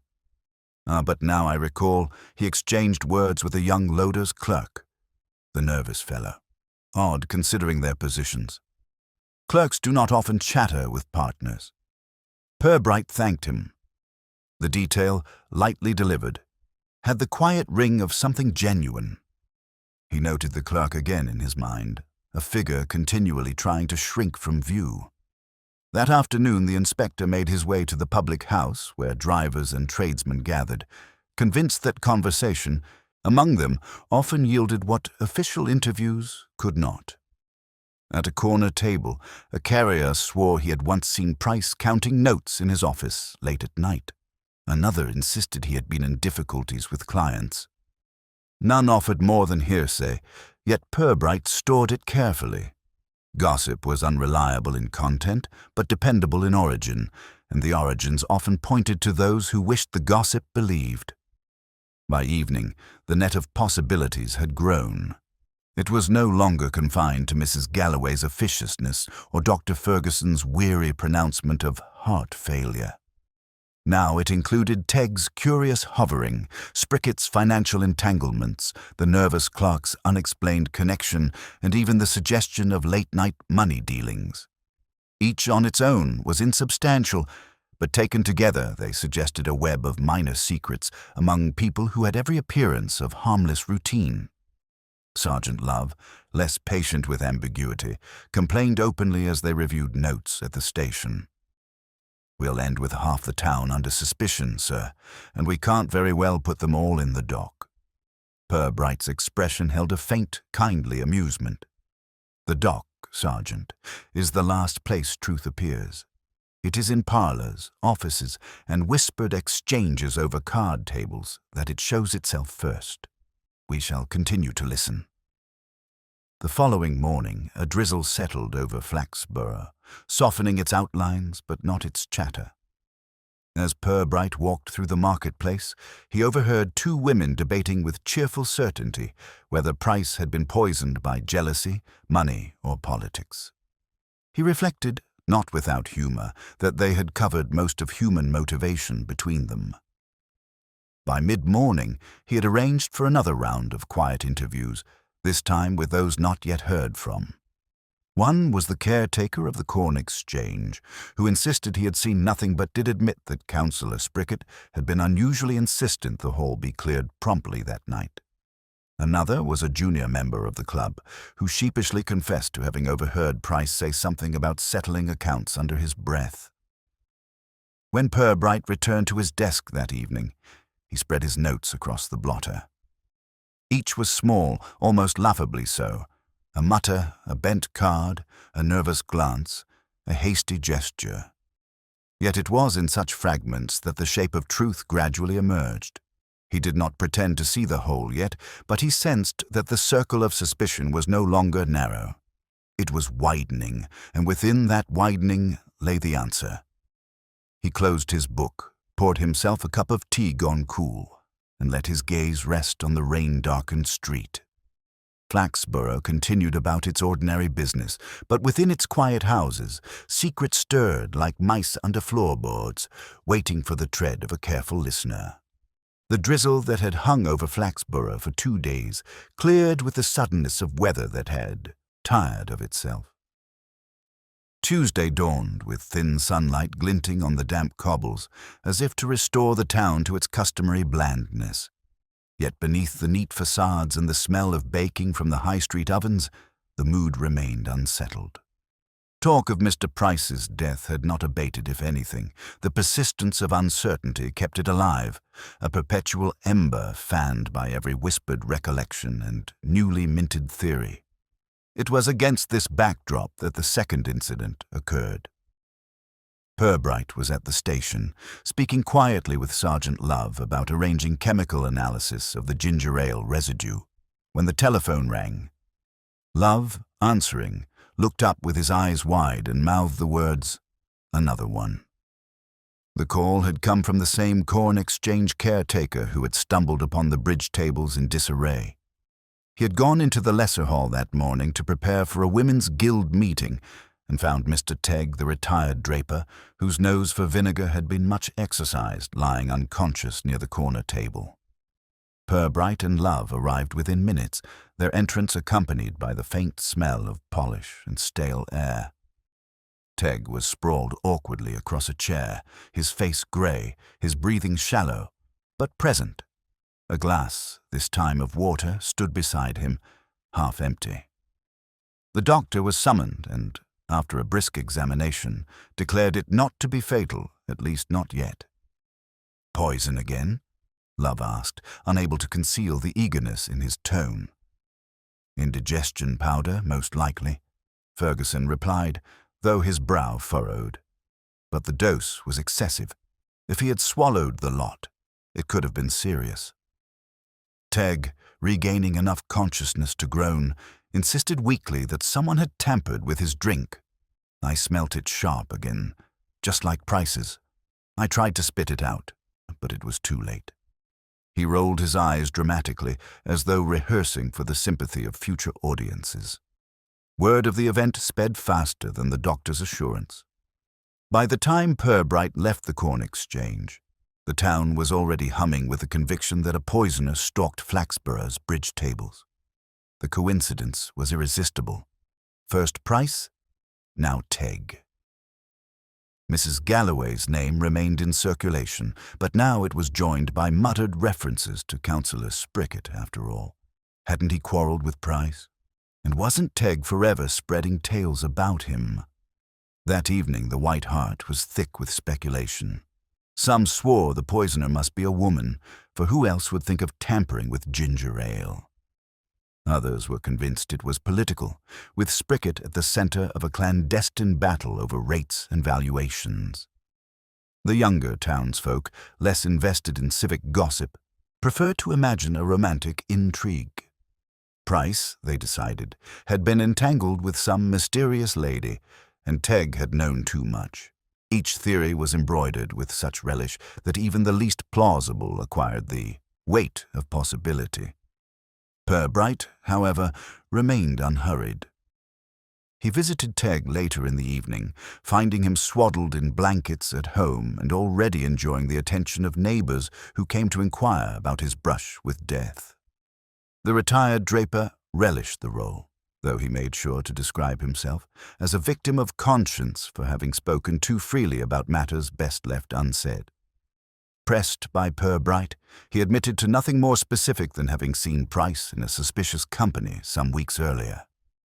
But now I recall, he exchanged words with a young loader's clerk. The nervous fellow. Odd, considering their positions. Clerks do not often chatter with partners." Purbright thanked him. The detail, lightly delivered, had the quiet ring of something genuine. He noted the clerk again in his mind, a figure continually trying to shrink from view. That afternoon the inspector made his way to the public house where drivers and tradesmen gathered, convinced that conversation, among them, often yielded what official interviews could not. At a corner table, a carrier swore he had once seen Price counting notes in his office late at night. Another insisted he had been in difficulties with clients. None offered more than hearsay, yet Purbright stored it carefully. Gossip was unreliable in content, but dependable in origin, and the origins often pointed to those who wished the gossip believed. By evening, the net of possibilities had grown. It was no longer confined to Mrs. Galloway's officiousness or Dr. Ferguson's weary pronouncement of heart failure. Now it included Tegg's curious hovering, Sprickett's financial entanglements, the nervous clerk's unexplained connection, and even the suggestion of late-night money dealings. Each on its own was insubstantial, but taken together they suggested a web of minor secrets among people who had every appearance of harmless routine. Sergeant Love, less patient with ambiguity, complained openly as they reviewed notes at the station. "We'll end with half the town under suspicion, sir, and we can't very well put them all in the dock." Purbright's expression held a faint, kindly amusement. "The dock, Sergeant, is the last place truth appears. It is in parlours, offices, and whispered exchanges over card tables that it shows itself first. We shall continue to listen." The following morning, a drizzle settled over Flaxborough, softening its outlines but not its chatter. As Purbright walked through the marketplace, he overheard two women debating with cheerful certainty whether Price had been poisoned by jealousy, money, or politics. He reflected, not without humour, that they had covered most of human motivation between them. By mid-morning, he had arranged for another round of quiet interviews, this time with those not yet heard from. One was the caretaker of the Corn Exchange, who insisted he had seen nothing but did admit that Councillor Sprickett had been unusually insistent the hall be cleared promptly that night. Another was a junior member of the club, who sheepishly confessed to having overheard Price say something about settling accounts under his breath. When Purbright returned to his desk that evening, he spread his notes across the blotter. Each was small, almost laughably so. A mutter, a bent card, a nervous glance, a hasty gesture. Yet it was in such fragments that the shape of truth gradually emerged. He did not pretend to see the whole yet, but he sensed that the circle of suspicion was no longer narrow. It was widening, and within that widening lay the answer. He closed his book, poured himself a cup of tea gone cool, and let his gaze rest on the rain-darkened street. Flaxborough continued about its ordinary business, but within its quiet houses, secrets stirred like mice under floorboards, waiting for the tread of a careful listener. The drizzle that had hung over Flaxborough for 2 days cleared with the suddenness of weather that had tired of itself. Tuesday dawned with thin sunlight glinting on the damp cobbles, as if to restore the town to its customary blandness. Yet beneath the neat facades and the smell of baking from the high street ovens, the mood remained unsettled. Talk of Mr. Price's death had not abated, if anything. The persistence of uncertainty kept it alive, a perpetual ember fanned by every whispered recollection and newly minted theory. It was against this backdrop that the second incident occurred. Purbright was at the station, speaking quietly with Sergeant Love about arranging chemical analysis of the ginger ale residue, when the telephone rang. Love, answering, looked up with his eyes wide and mouthed the words, "Another one." The call had come from the same corn exchange caretaker who had stumbled upon the bridge tables in disarray. He had gone into the lesser hall that morning to prepare for a women's guild meeting and found Mr. Tegg, the retired draper, whose nose for vinegar had been much exercised, lying unconscious near the corner table. Purbright and Love arrived within minutes, their entrance accompanied by the faint smell of polish and stale air. Tegg was sprawled awkwardly across a chair, his face grey, his breathing shallow, but present. A glass, this time of water, stood beside him, half empty. The doctor was summoned and, after a brisk examination, declared it not to be fatal, at least not yet. "Poison again?" Love asked, unable to conceal the eagerness in his tone. "Indigestion powder, most likely," Ferguson replied, though his brow furrowed. But the dose was excessive. If he had swallowed the lot, it could have been serious. Tegg, regaining enough consciousness to groan, insisted weakly that someone had tampered with his drink. "I smelt it sharp again, just like Price's. I tried to spit it out, but it was too late." He rolled his eyes dramatically, as though rehearsing for the sympathy of future audiences. Word of the event sped faster than the doctor's assurance. By the time Purbright left the corn exchange, the town was already humming with the conviction that a poisoner stalked Flaxborough's bridge tables. The coincidence was irresistible. First Price, now Tegg. Mrs. Galloway's name remained in circulation, but now it was joined by muttered references to Councillor Sprickett, after all. Hadn't he quarrelled with Price? And wasn't Tegg forever spreading tales about him? That evening the White Hart was thick with speculation. Some swore the poisoner must be a woman, for who else would think of tampering with ginger ale? Others were convinced it was political, with Sprickett at the centre of a clandestine battle over rates and valuations. The younger townsfolk, less invested in civic gossip, preferred to imagine a romantic intrigue. Price, they decided, had been entangled with some mysterious lady, and Tegg had known too much. Each theory was embroidered with such relish that even the least plausible acquired the weight of possibility. Purbright, however, remained unhurried. He visited Tegg later in the evening, finding him swaddled in blankets at home and already enjoying the attention of neighbours who came to inquire about his brush with death. The retired draper relished the role, though he made sure to describe himself as a victim of conscience for having spoken too freely about matters best left unsaid. Pressed by Purbright, he admitted to nothing more specific than having seen Price in a suspicious company some weeks earlier.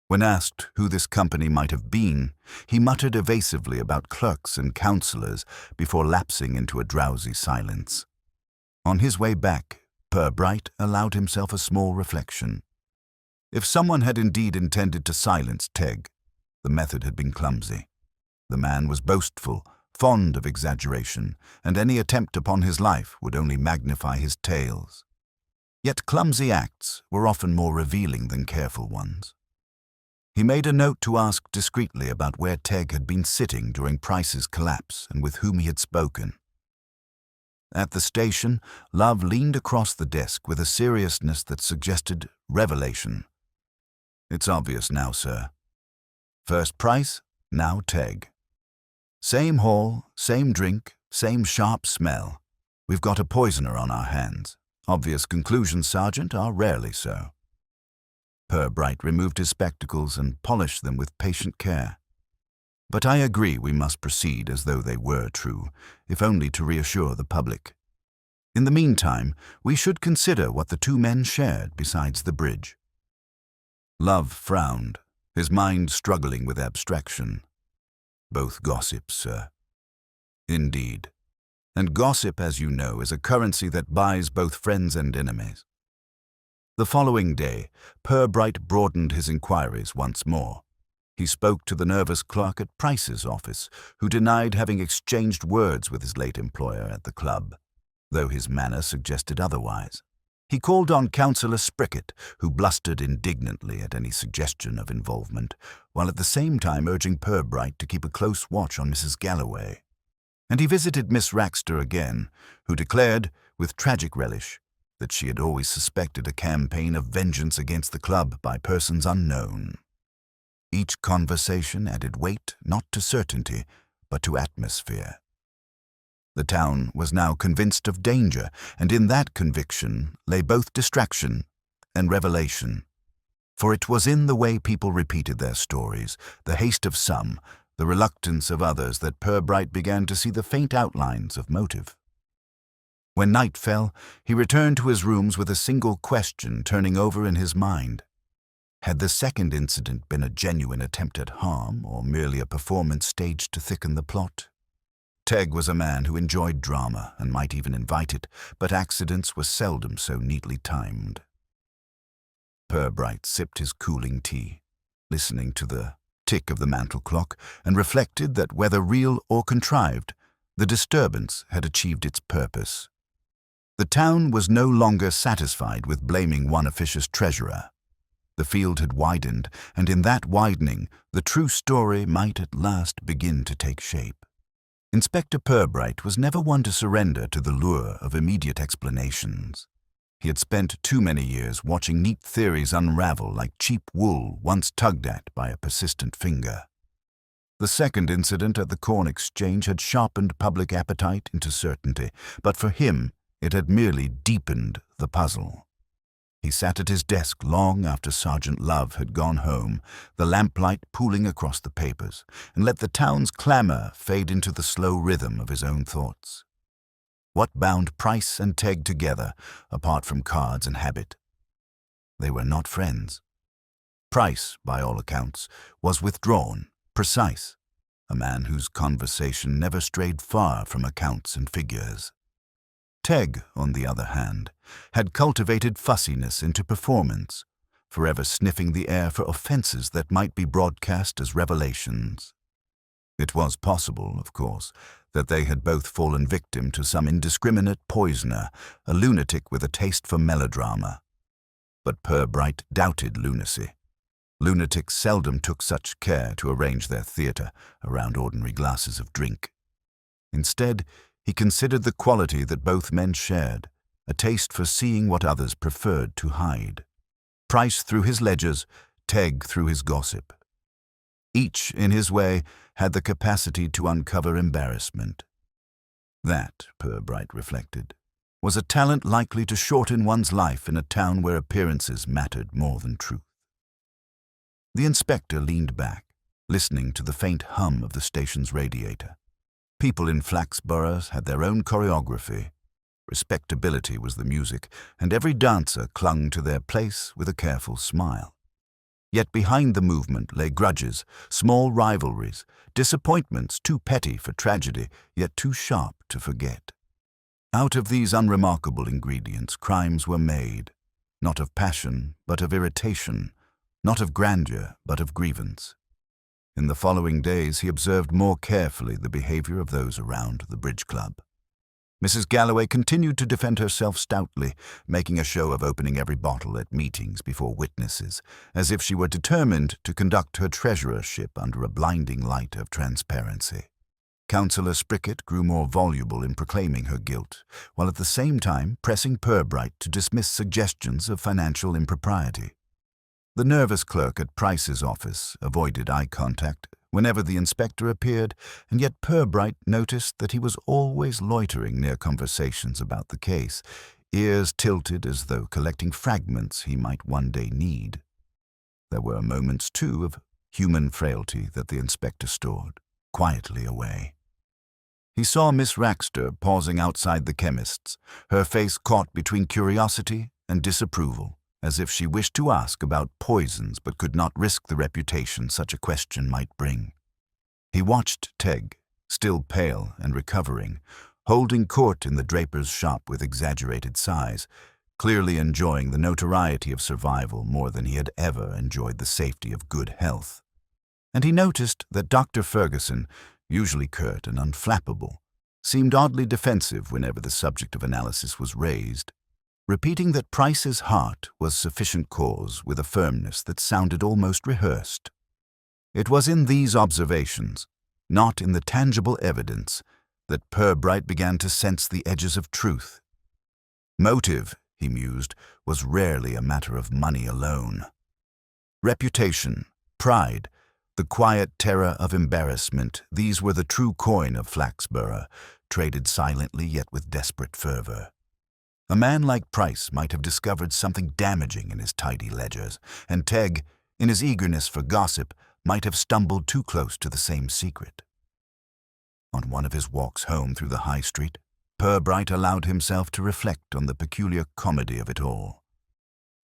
When asked who this company might have been, he muttered evasively about clerks and councillors before lapsing into a drowsy silence. On his way back, Purbright allowed himself a small reflection. If someone had indeed intended to silence Tegg, the method had been clumsy. The man was boastful, fond of exaggeration, and any attempt upon his life would only magnify his tales. Yet clumsy acts were often more revealing than careful ones. He made a note to ask discreetly about where Tegg had been sitting during Price's collapse and with whom he had spoken. At the station, Love leaned across the desk with a seriousness that suggested revelation. "It's obvious now, sir. First Price, now Tegg. Same hall, same drink, same sharp smell. We've got a poisoner on our hands. Obvious conclusions, Sergeant, are rarely so. Purbright removed his spectacles and polished them with patient care. But I agree we must proceed as though they were true, if only to reassure the public. In the meantime, we should consider what the two men shared besides the bridge. Love frowned, his mind struggling with abstraction. Both gossips, sir. Indeed. And gossip, as you know, is a currency that buys both friends and enemies. The following day, Purbright broadened his inquiries once more. He spoke to the nervous clerk at Price's office, who denied having exchanged words with his late employer at the club, though his manner suggested otherwise. He called on Councillor Sprickett, who blustered indignantly at any suggestion of involvement, while at the same time urging Purbright to keep a close watch on Mrs. Galloway. And he visited Miss Raxter again, who declared, with tragic relish, that she had always suspected a campaign of vengeance against the club by persons unknown. Each conversation added weight not to certainty, but to atmosphere. The town was now convinced of danger, and in that conviction lay both distraction and revelation. For it was in the way people repeated their stories, the haste of some, the reluctance of others, that Purbright began to see the faint outlines of motive. When night fell, he returned to his rooms with a single question turning over in his mind. Had the second incident been a genuine attempt at harm, or merely a performance staged to thicken the plot? Tegg was a man who enjoyed drama and might even invite it, but accidents were seldom so neatly timed. Purbright sipped his cooling tea, listening to the tick of the mantel clock, and reflected that whether real or contrived, the disturbance had achieved its purpose. The town was no longer satisfied with blaming one officious treasurer. The field had widened, and in that widening, the true story might at last begin to take shape. Inspector Purbright was never one to surrender to the lure of immediate explanations. He had spent too many years watching neat theories unravel like cheap wool once tugged at by a persistent finger. The second incident at the Corn Exchange had sharpened public appetite into certainty, but for him it had merely deepened the puzzle. He sat at his desk long after Sergeant Love had gone home, the lamplight pooling across the papers, and let the town's clamour fade into the slow rhythm of his own thoughts. What bound Price and Tegg together, apart from cards and habit? They were not friends. Price, by all accounts, was withdrawn, precise, a man whose conversation never strayed far from accounts and figures. Tegg, on the other hand, had cultivated fussiness into performance, forever sniffing the air for offences that might be broadcast as revelations. It was possible, of course, that they had both fallen victim to some indiscriminate poisoner, a lunatic with a taste for melodrama. But Purbright doubted lunacy. Lunatics seldom took such care to arrange their theatre around ordinary glasses of drink. Instead, he considered the quality that both men shared, a taste for seeing what others preferred to hide. Price through his ledgers, Tegg through his gossip. Each, in his way, had the capacity to uncover embarrassment. That, Purbright reflected, was a talent likely to shorten one's life in a town where appearances mattered more than truth. The inspector leaned back, listening to the faint hum of the station's radiator. People in Flaxborough had their own choreography. Respectability was the music, and every dancer clung to their place with a careful smile. Yet behind the movement lay grudges, small rivalries, disappointments too petty for tragedy, yet too sharp to forget. Out of these unremarkable ingredients, crimes were made, not of passion, but of irritation, not of grandeur, but of grievance. In the following days, he observed more carefully the behavior of those around the bridge club. Mrs. Galloway continued to defend herself stoutly, making a show of opening every bottle at meetings before witnesses, as if she were determined to conduct her treasurership under a blinding light of transparency. Councillor Sprickett grew more voluble in proclaiming her guilt, while at the same time pressing Purbright to dismiss suggestions of financial impropriety. The nervous clerk at Price's office avoided eye contact whenever the inspector appeared, and yet Purbright noticed that he was always loitering near conversations about the case, ears tilted as though collecting fragments he might one day need. There were moments, too, of human frailty that the inspector stored quietly away. He saw Miss Raxter pausing outside the chemist's, her face caught between curiosity and disapproval, as if she wished to ask about poisons but could not risk the reputation such a question might bring. He watched Teg, still pale and recovering, holding court in the draper's shop with exaggerated sighs, clearly enjoying the notoriety of survival more than he had ever enjoyed the safety of good health. And he noticed that Dr. Ferguson, usually curt and unflappable, seemed oddly defensive whenever the subject of analysis was raised, repeating that Price's heart was sufficient cause with a firmness that sounded almost rehearsed. It was in these observations, not in the tangible evidence, that Purbright began to sense the edges of truth. Motive, he mused, was rarely a matter of money alone. Reputation, pride, the quiet terror of embarrassment, these were the true coin of Flaxborough, traded silently yet with desperate fervor. A man like Price might have discovered something damaging in his tidy ledgers, and Teg, in his eagerness for gossip, might have stumbled too close to the same secret. On one of his walks home through the High Street, Purbright allowed himself to reflect on the peculiar comedy of it all.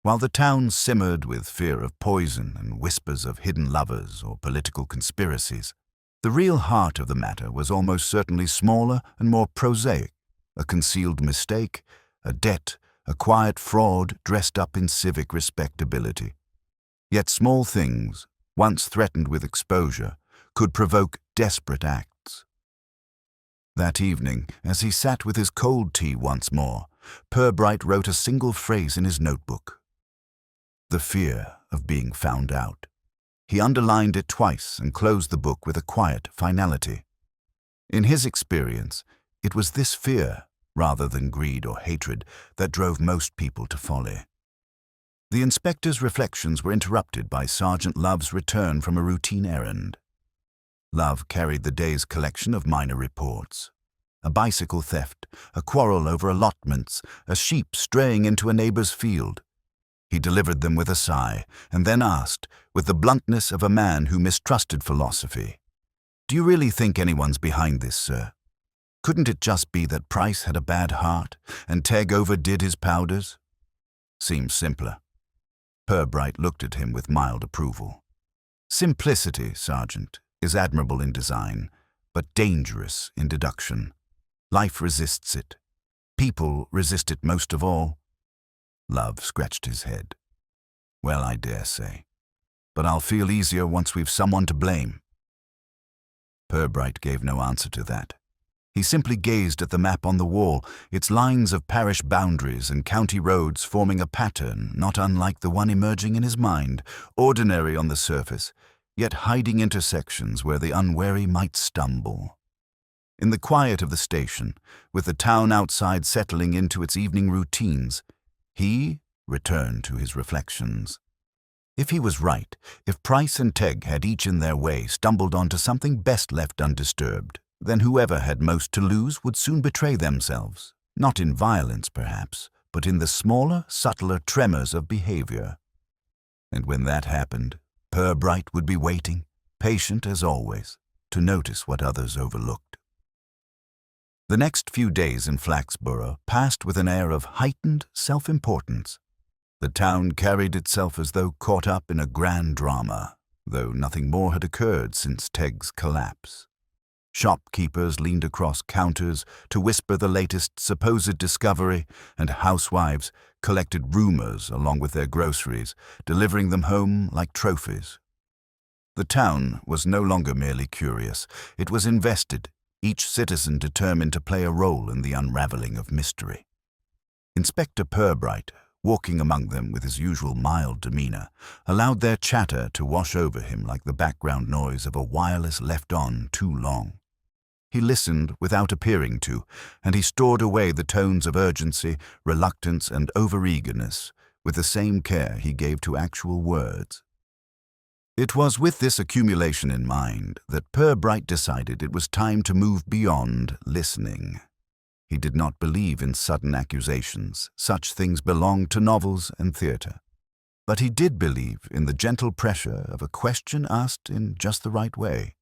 While the town simmered with fear of poison and whispers of hidden lovers or political conspiracies, the real heart of the matter was almost certainly smaller and more prosaic, a concealed mistake, a debt, a quiet fraud dressed up in civic respectability. Yet small things, once threatened with exposure, could provoke desperate acts. That evening, as he sat with his cold tea once more, Purbright wrote a single phrase in his notebook: the fear of being found out. He underlined it twice and closed the book with a quiet finality. In his experience, it was this fear, rather than greed or hatred, that drove most people to folly. The inspector's reflections were interrupted by Sergeant Love's return from a routine errand. Love carried the day's collection of minor reports: a bicycle theft, a quarrel over allotments, a sheep straying into a neighbor's field. He delivered them with a sigh, and then asked, with the bluntness of a man who mistrusted philosophy, "Do you really think anyone's behind this, sir? Couldn't it just be that Price had a bad heart, and Teg overdid his powders?" "Seems simpler." Purbright looked at him with mild approval. "Simplicity, Sergeant, is admirable in design, but dangerous in deduction. Life resists it. People resist it most of all." Love scratched his head. "Well, I dare say. But I'll feel easier once we've someone to blame." Purbright gave no answer to that. He simply gazed at the map on the wall, its lines of parish boundaries and county roads forming a pattern not unlike the one emerging in his mind, ordinary on the surface, yet hiding intersections where the unwary might stumble. In the quiet of the station, with the town outside settling into its evening routines, he returned to his reflections. If he was right, if Price and Teg had each in their way stumbled onto something best left undisturbed, then whoever had most to lose would soon betray themselves, not in violence perhaps, but in the smaller, subtler tremors of behavior. And when that happened, Purbright would be waiting, patient as always, to notice what others overlooked. The next few days in Flaxborough passed with an air of heightened self-importance. The town carried itself as though caught up in a grand drama, though nothing more had occurred since Teg's collapse. Shopkeepers leaned across counters to whisper the latest supposed discovery, and housewives collected rumors along with their groceries, delivering them home like trophies. The town was no longer merely curious. It was invested, each citizen determined to play a role in the unraveling of mystery. Inspector Purbright, walking among them with his usual mild demeanor, allowed their chatter to wash over him like the background noise of a wireless left on too long. He listened without appearing to, and he stored away the tones of urgency, reluctance, and overeagerness with the same care he gave to actual words. It was with this accumulation in mind that Purbright decided it was time to move beyond listening. He did not believe in sudden accusations. Such things belonged to novels and theatre. But he did believe in the gentle pressure of a question asked in just the right way,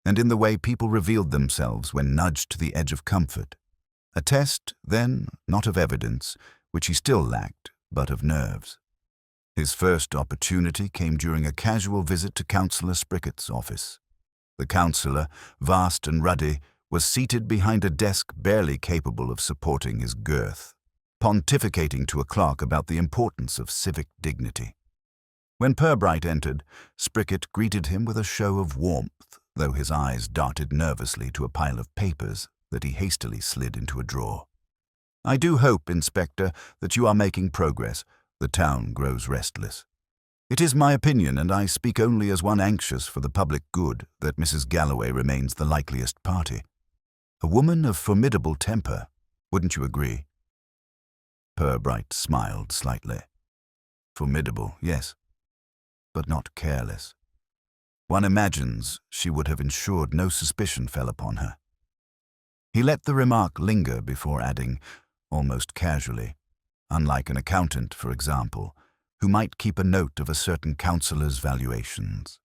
and in the way people revealed themselves when nudged to the edge of comfort. A test, then, not of evidence, which he still lacked, but of nerves. His first opportunity came during a casual visit to Councillor Spricket's office. The councillor, vast and ruddy, was seated behind a desk barely capable of supporting his girth, pontificating to a clerk about the importance of civic dignity. When Purbright entered, Spricket greeted him with a show of warmth, though his eyes darted nervously to a pile of papers that he hastily slid into a drawer. "I do hope, Inspector, that you are making progress. The town grows restless. It is my opinion, and I speak only as one anxious for the public good, that Mrs. Galloway remains the likeliest party. A woman of formidable temper, wouldn't you agree?" Purbright smiled slightly. Formidable, yes, but not careless. One imagines she would have ensured no suspicion fell upon her. He let the remark linger before adding, almost casually, unlike an accountant, for example, who might keep a note of a certain councillor's valuations.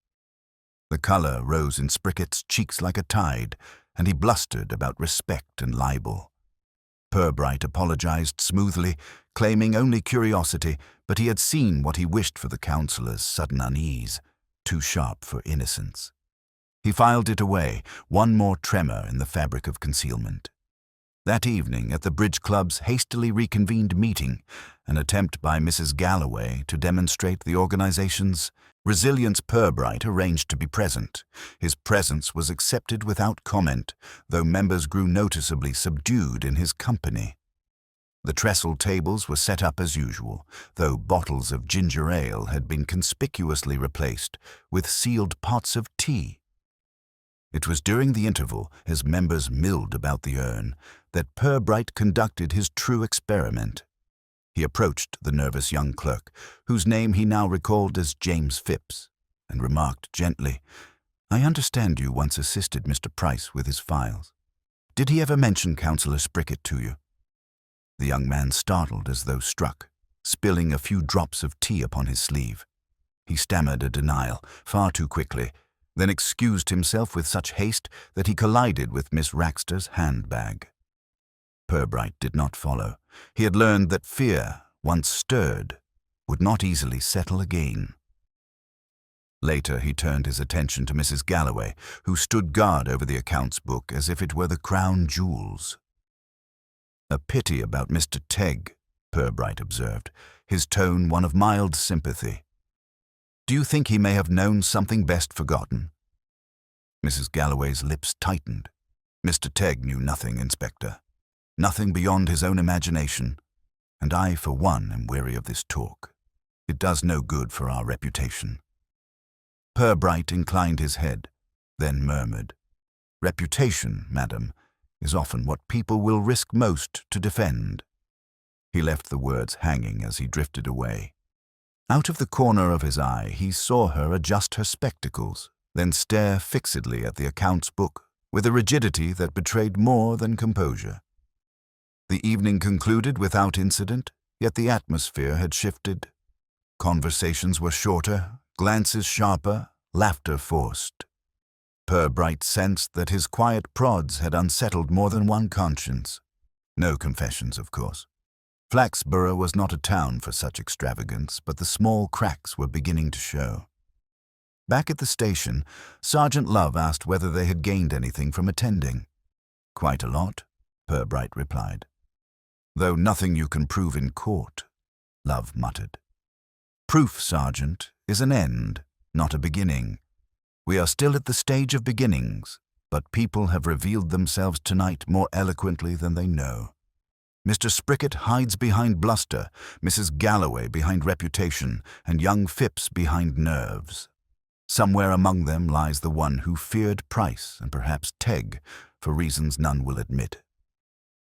The colour rose in Spricket's cheeks like a tide, and he blustered about respect and libel. Purbright apologized smoothly, claiming only curiosity, but he had seen what he wished for the councillor's sudden unease, too sharp for innocence. He filed it away, one more tremor in the fabric of concealment. That evening, at the Bridge Club's hastily reconvened meeting, an attempt by Mrs. Galloway to demonstrate the organization's resilience, Purbright arranged to be present. His presence was accepted without comment, though members grew noticeably subdued in his company. The trestle tables were set up as usual, though bottles of ginger ale had been conspicuously replaced with sealed pots of tea. It was during the interval, as members milled about the urn, that Purbright conducted his true experiment. He approached the nervous young clerk, whose name he now recalled as James Phipps, and remarked gently, "I understand you once assisted Mr. Price with his files. Did he ever mention Councillor Spricket to you?" The young man startled as though struck, spilling a few drops of tea upon his sleeve. He stammered a denial, far too quickly, then excused himself with such haste that he collided with Miss Raxter's handbag. Purbright did not follow. He had learned that fear, once stirred, would not easily settle again. Later he turned his attention to Mrs. Galloway, who stood guard over the accounts book as if it were the crown jewels. "A pity about Mr. Tegg," Purbright observed, his tone one of mild sympathy. "Do you think he may have known something best forgotten?" Mrs. Galloway's lips tightened. "Mr. Tegg knew nothing, Inspector. Nothing beyond his own imagination, and I, for one, am weary of this talk. It does no good for our reputation." Purbright inclined his head, then murmured, "Reputation, madam, is often what people will risk most to defend." He left the words hanging as he drifted away. Out of the corner of his eye, he saw her adjust her spectacles, then stare fixedly at the accounts book with a rigidity that betrayed more than composure. The evening concluded without incident, yet the atmosphere had shifted. Conversations were shorter, glances sharper, laughter forced. Purbright sensed that his quiet prods had unsettled more than one conscience. No confessions, of course. Flaxborough was not a town for such extravagance, but the small cracks were beginning to show. Back at the station, Sergeant Love asked whether they had gained anything from attending. "Quite a lot," Purbright replied. "Though nothing you can prove in court," Love muttered. "Proof, Sergeant, is an end, not a beginning. We are still at the stage of beginnings, but people have revealed themselves tonight more eloquently than they know. Mr. Spricket hides behind bluster, Mrs. Galloway behind reputation, and young Phipps behind nerves. Somewhere among them lies the one who feared Price and perhaps Tegg, for reasons none will admit."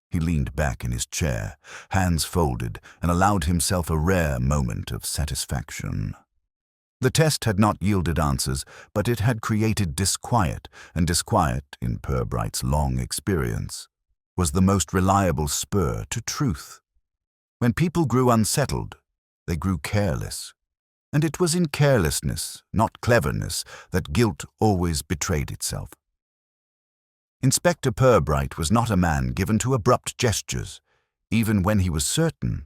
He leaned back in his chair, hands folded, and allowed himself a rare moment of satisfaction. The test had not yielded answers, but it had created disquiet, and disquiet, in Purbright's long experience, was the most reliable spur to truth. When people grew unsettled, they grew careless. And it was in carelessness, not cleverness, that guilt always betrayed itself. Inspector Purbright was not a man given to abrupt gestures. Even when he was certain,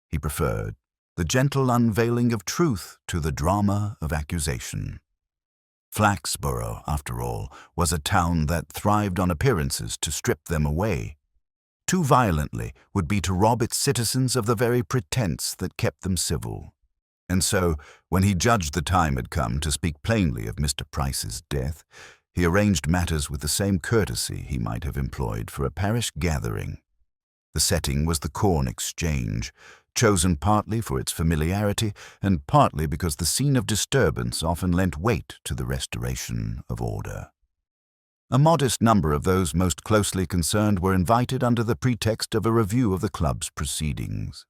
he preferred the gentle unveiling of truth to the drama of accusation. Flaxborough, after all, was a town that thrived on appearances to strip them away. Too violently would be to rob its citizens of the very pretense that kept them civil. And so, when he judged the time had come to speak plainly of Mr. Price's death, he arranged matters with the same courtesy he might have employed for a parish gathering. The setting was the Corn Exchange, chosen partly for its familiarity and partly because the scene of disturbance often lent weight to the restoration of order. A modest number of those most closely concerned were invited under the pretext of a review of the club's proceedings.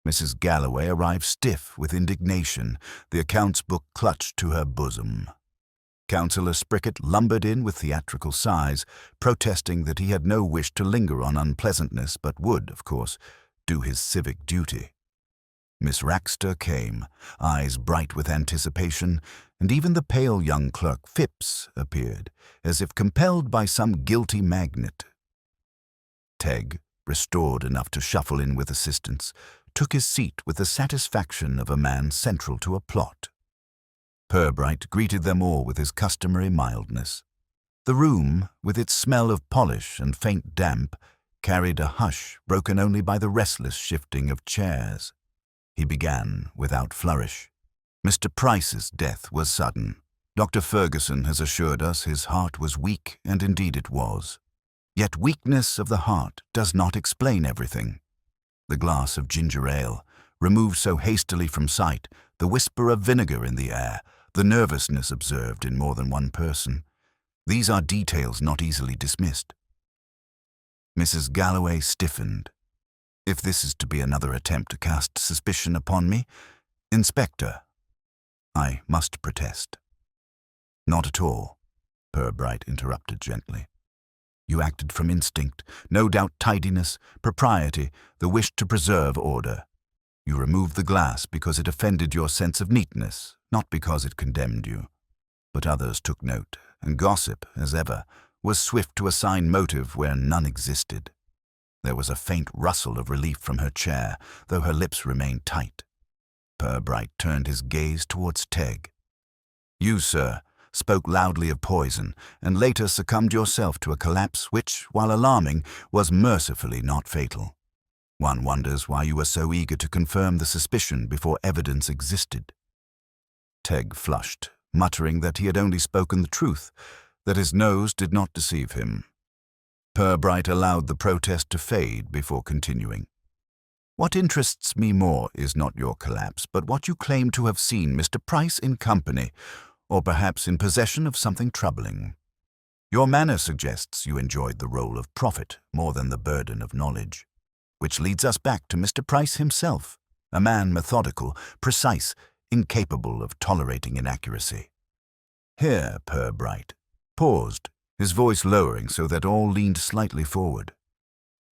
Mrs. Galloway arrived stiff with indignation, the accounts book clutched to her bosom. Councillor Sprickett lumbered in with theatrical sighs, protesting that he had no wish to linger on unpleasantness but would, of course, do his civic duty. Miss Raxter came, eyes bright with anticipation, and even the pale young clerk Phipps appeared, as if compelled by some guilty magnet. Tegg, restored enough to shuffle in with assistance, took his seat with the satisfaction of a man central to a plot. Purbright greeted them all with his customary mildness. The room, with its smell of polish and faint damp, carried a hush broken only by the restless shifting of chairs. He began without flourish. Mr. Price's death was sudden. Dr. Ferguson has assured us his heart was weak, and indeed it was. Yet weakness of the heart does not explain everything. The glass of ginger ale, removed so hastily from sight, the whisper of vinegar in the air, the nervousness observed in more than one person. These are details not easily dismissed. Mrs. Galloway stiffened. If this is to be another attempt to cast suspicion upon me, Inspector, I must protest. Not at all, Purbright interrupted gently. You acted from instinct, no doubt tidiness, propriety, the wish to preserve order. You removed the glass because it offended your sense of neatness, not because it condemned you. But others took note, and gossip, as ever, was swift to assign motive where none existed. There was a faint rustle of relief from her chair, though her lips remained tight. Purbright turned his gaze towards Tegg. You, sir, spoke loudly of poison, and later succumbed yourself to a collapse which, while alarming, was mercifully not fatal. One wonders why you were so eager to confirm the suspicion before evidence existed. Tegg flushed, muttering that he had only spoken the truth, that his nose did not deceive him. Purbright allowed the protest to fade before continuing. What interests me more is not your collapse, but what you claim to have seen Mr. Price in company, or perhaps in possession of something troubling. Your manner suggests you enjoyed the role of prophet more than the burden of knowledge. Which leads us back to Mr. Price himself, a man methodical, precise, incapable of tolerating inaccuracy. Here, Purbright paused, his voice lowering so that all leaned slightly forward.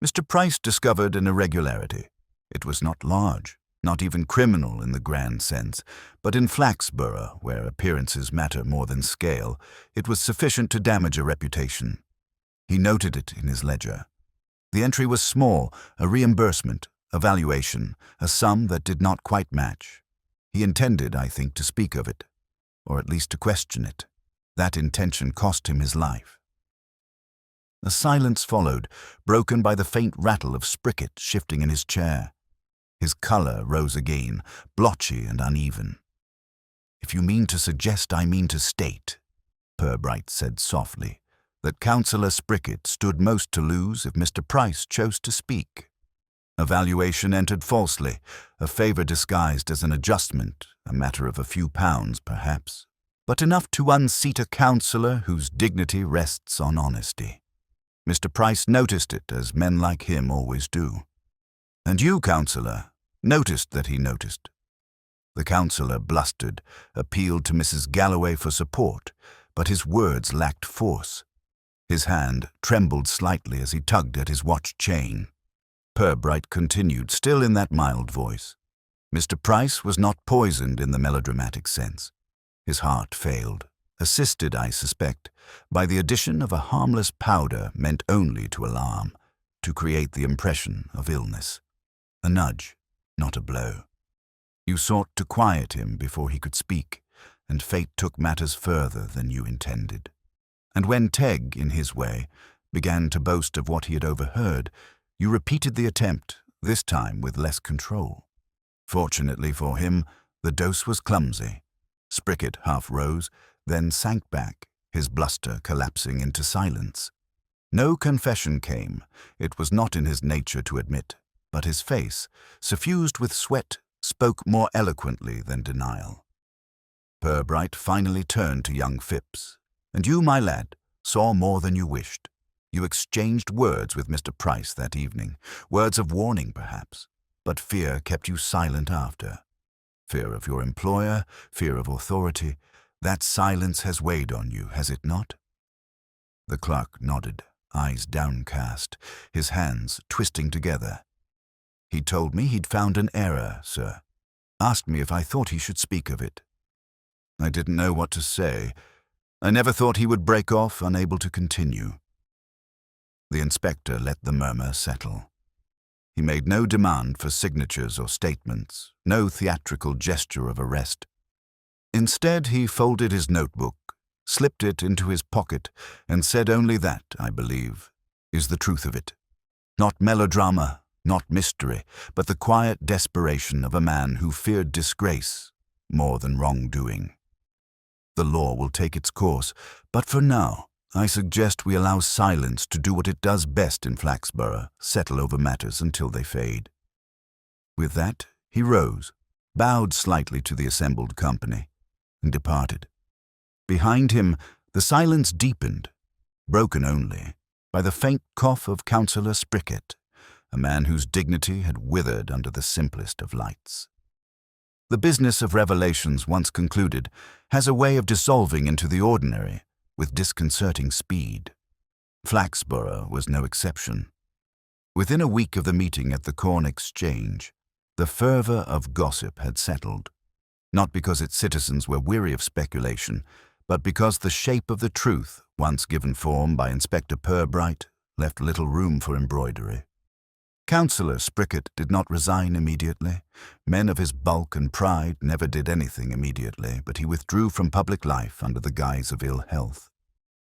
Mr. Price discovered an irregularity. It was not large, not even criminal in the grand sense, but in Flaxborough, where appearances matter more than scale, it was sufficient to damage a reputation. He noted it in his ledger. The entry was small, a reimbursement, a valuation, a sum that did not quite match. He intended, I think, to speak of it, or at least to question it. That intention cost him his life. A silence followed, broken by the faint rattle of Sprickett shifting in his chair. His colour rose again, blotchy and uneven. If you mean to suggest, I mean to state, Purbright said softly, that Councillor Sprickett stood most to lose if Mr. Price chose to speak. A valuation entered falsely, a favour disguised as an adjustment, a matter of a few pounds perhaps, but enough to unseat a councillor whose dignity rests on honesty. Mr. Price noticed it, as men like him always do. And you, councillor, noticed that he noticed. The counsellor blustered, appealed to Mrs. Galloway for support, but his words lacked force. His hand trembled slightly as he tugged at his watch chain. Purbright continued, still in that mild voice. Mr. Price was not poisoned in the melodramatic sense. His heart failed, assisted, I suspect, by the addition of a harmless powder meant only to alarm, to create the impression of illness. A nudge, not a blow. You sought to quiet him before he could speak, and fate took matters further than you intended. And when Tegg, in his way, began to boast of what he had overheard, you repeated the attempt, this time with less control. Fortunately for him, the dose was clumsy. Spricket half rose, then sank back, his bluster collapsing into silence. No confession came. It was not in his nature to admit, but his face, suffused with sweat, spoke more eloquently than denial. Purbright finally turned to young Phipps. "And you, my lad, saw more than you wished. You exchanged words with Mr. Price that evening, words of warning perhaps, but fear kept you silent after. Fear of your employer, fear of authority. That silence has weighed on you, has it not?" The clerk nodded, eyes downcast, his hands twisting together. "He told me he'd found an error, sir. Asked me if I thought he should speak of it. I didn't know what to say. I never thought he would break off, unable to continue." The inspector let the murmur settle. He made no demand for signatures or statements, no theatrical gesture of arrest. Instead, he folded his notebook, slipped it into his pocket, and said only that, I believe, is the truth of it. Not melodrama, not mystery, but the quiet desperation of a man who feared disgrace more than wrongdoing. The law will take its course, but for now, I suggest we allow silence to do what it does best in Flaxborough, settle over matters until they fade. With that, he rose, bowed slightly to the assembled company, and departed. Behind him, the silence deepened, broken only by the faint cough of Councillor Spricket, a man whose dignity had withered under the simplest of lights. The business of revelations once concluded has a way of dissolving into the ordinary with disconcerting speed. Flaxborough was no exception. Within a week of the meeting at the Corn Exchange, the fervour of gossip had settled, not because its citizens were weary of speculation, but because the shape of the truth, once given form by Inspector Purbright, left little room for embroidery. Councillor Spricket did not resign immediately. Men of his bulk and pride never did anything immediately, but he withdrew from public life under the guise of ill health.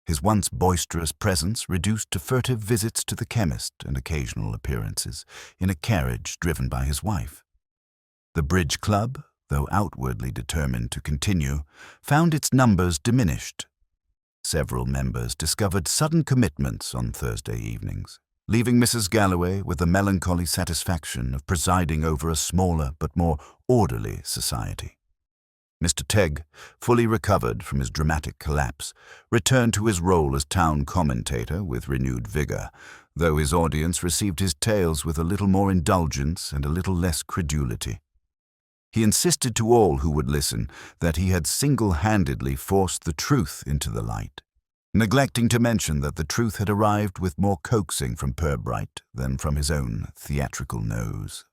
His once boisterous presence reduced to furtive visits to the chemist and occasional appearances in a carriage driven by his wife. The bridge club, though outwardly determined to continue, found its numbers diminished. Several members discovered sudden commitments on Thursday evenings, leaving Mrs. Galloway with the melancholy satisfaction of presiding over a smaller but more orderly society. Mr. Tegg, fully recovered from his dramatic collapse, returned to his role as town commentator with renewed vigour, though his audience received his tales with a little more indulgence and a little less credulity. He insisted to all who would listen that he had single-handedly forced the truth into the light, neglecting to mention that the truth had arrived with more coaxing from Purbright than from his own theatrical nose.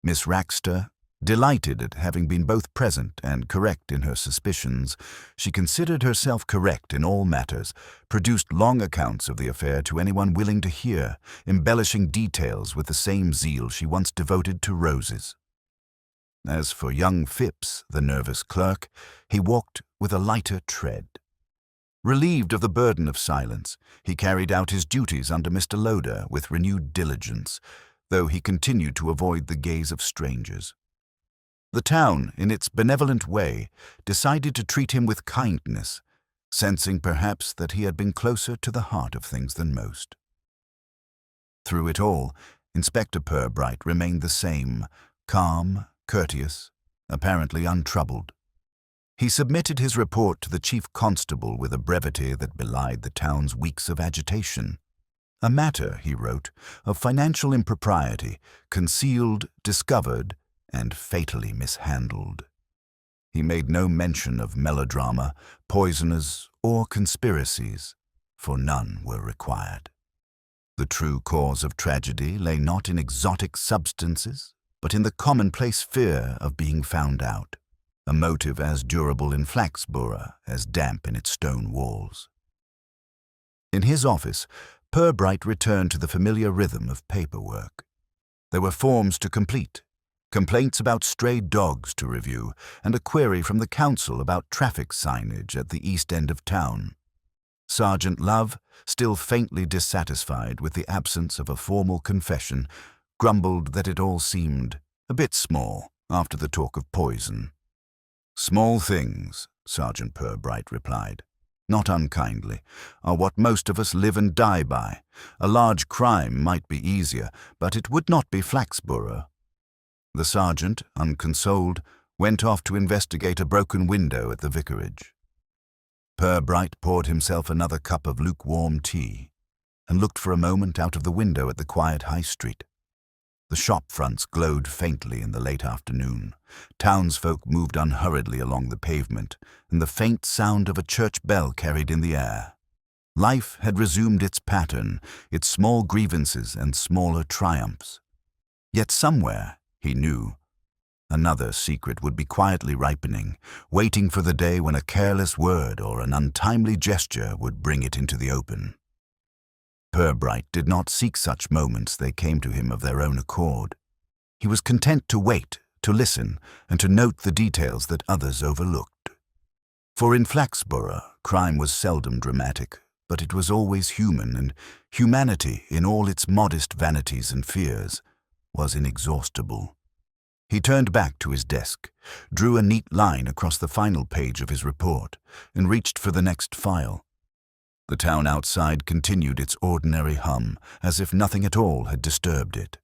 Miss Raxter, delighted at having been both present and correct in her suspicions, she considered herself correct in all matters, produced long accounts of the affair to anyone willing to hear, embellishing details with the same zeal she once devoted to roses. As for young Phipps, the nervous clerk, he walked with a lighter tread. Relieved of the burden of silence, he carried out his duties under Mr. Loder with renewed diligence, though he continued to avoid the gaze of strangers. The town, in its benevolent way, decided to treat him with kindness, sensing perhaps that he had been closer to the heart of things than most. Through it all, Inspector Purbright remained the same, calm, courteous, apparently untroubled. He submitted his report to the chief constable with a brevity that belied the town's weeks of agitation. A matter, he wrote, of financial impropriety, concealed, discovered, and fatally mishandled. He made no mention of melodrama, poisoners, or conspiracies, for none were required. The true cause of tragedy lay not in exotic substances, but in the commonplace fear of being found out, a motive as durable in Flaxborough as damp in its stone walls. In his office, Purbright returned to the familiar rhythm of paperwork. There were forms to complete, complaints about stray dogs to review, and a query from the council about traffic signage at the east end of town. Sergeant Love, still faintly dissatisfied with the absence of a formal confession, grumbled that it all seemed a bit small after the talk of poison. "Small things," Sergeant Purbright replied, "not unkindly, are what most of us live and die by. A large crime might be easier, but it would not be Flaxborough." The sergeant, unconsoled, went off to investigate a broken window at the vicarage. Purbright poured himself another cup of lukewarm tea and looked for a moment out of the window at the quiet high street. The shop fronts glowed faintly in the late afternoon. Townsfolk moved unhurriedly along the pavement, and the faint sound of a church bell carried in the air. Life had resumed its pattern, its small grievances and smaller triumphs. Yet somewhere, he knew, another secret would be quietly ripening, waiting for the day when a careless word or an untimely gesture would bring it into the open. Purbright did not seek such moments, they came to him of their own accord. He was content to wait, to listen, and to note the details that others overlooked. For in Flaxborough, crime was seldom dramatic, but it was always human, and humanity, in all its modest vanities and fears, was inexhaustible. He turned back to his desk, drew a neat line across the final page of his report, and reached for the next file. The town outside continued its ordinary hum, as if nothing at all had disturbed it.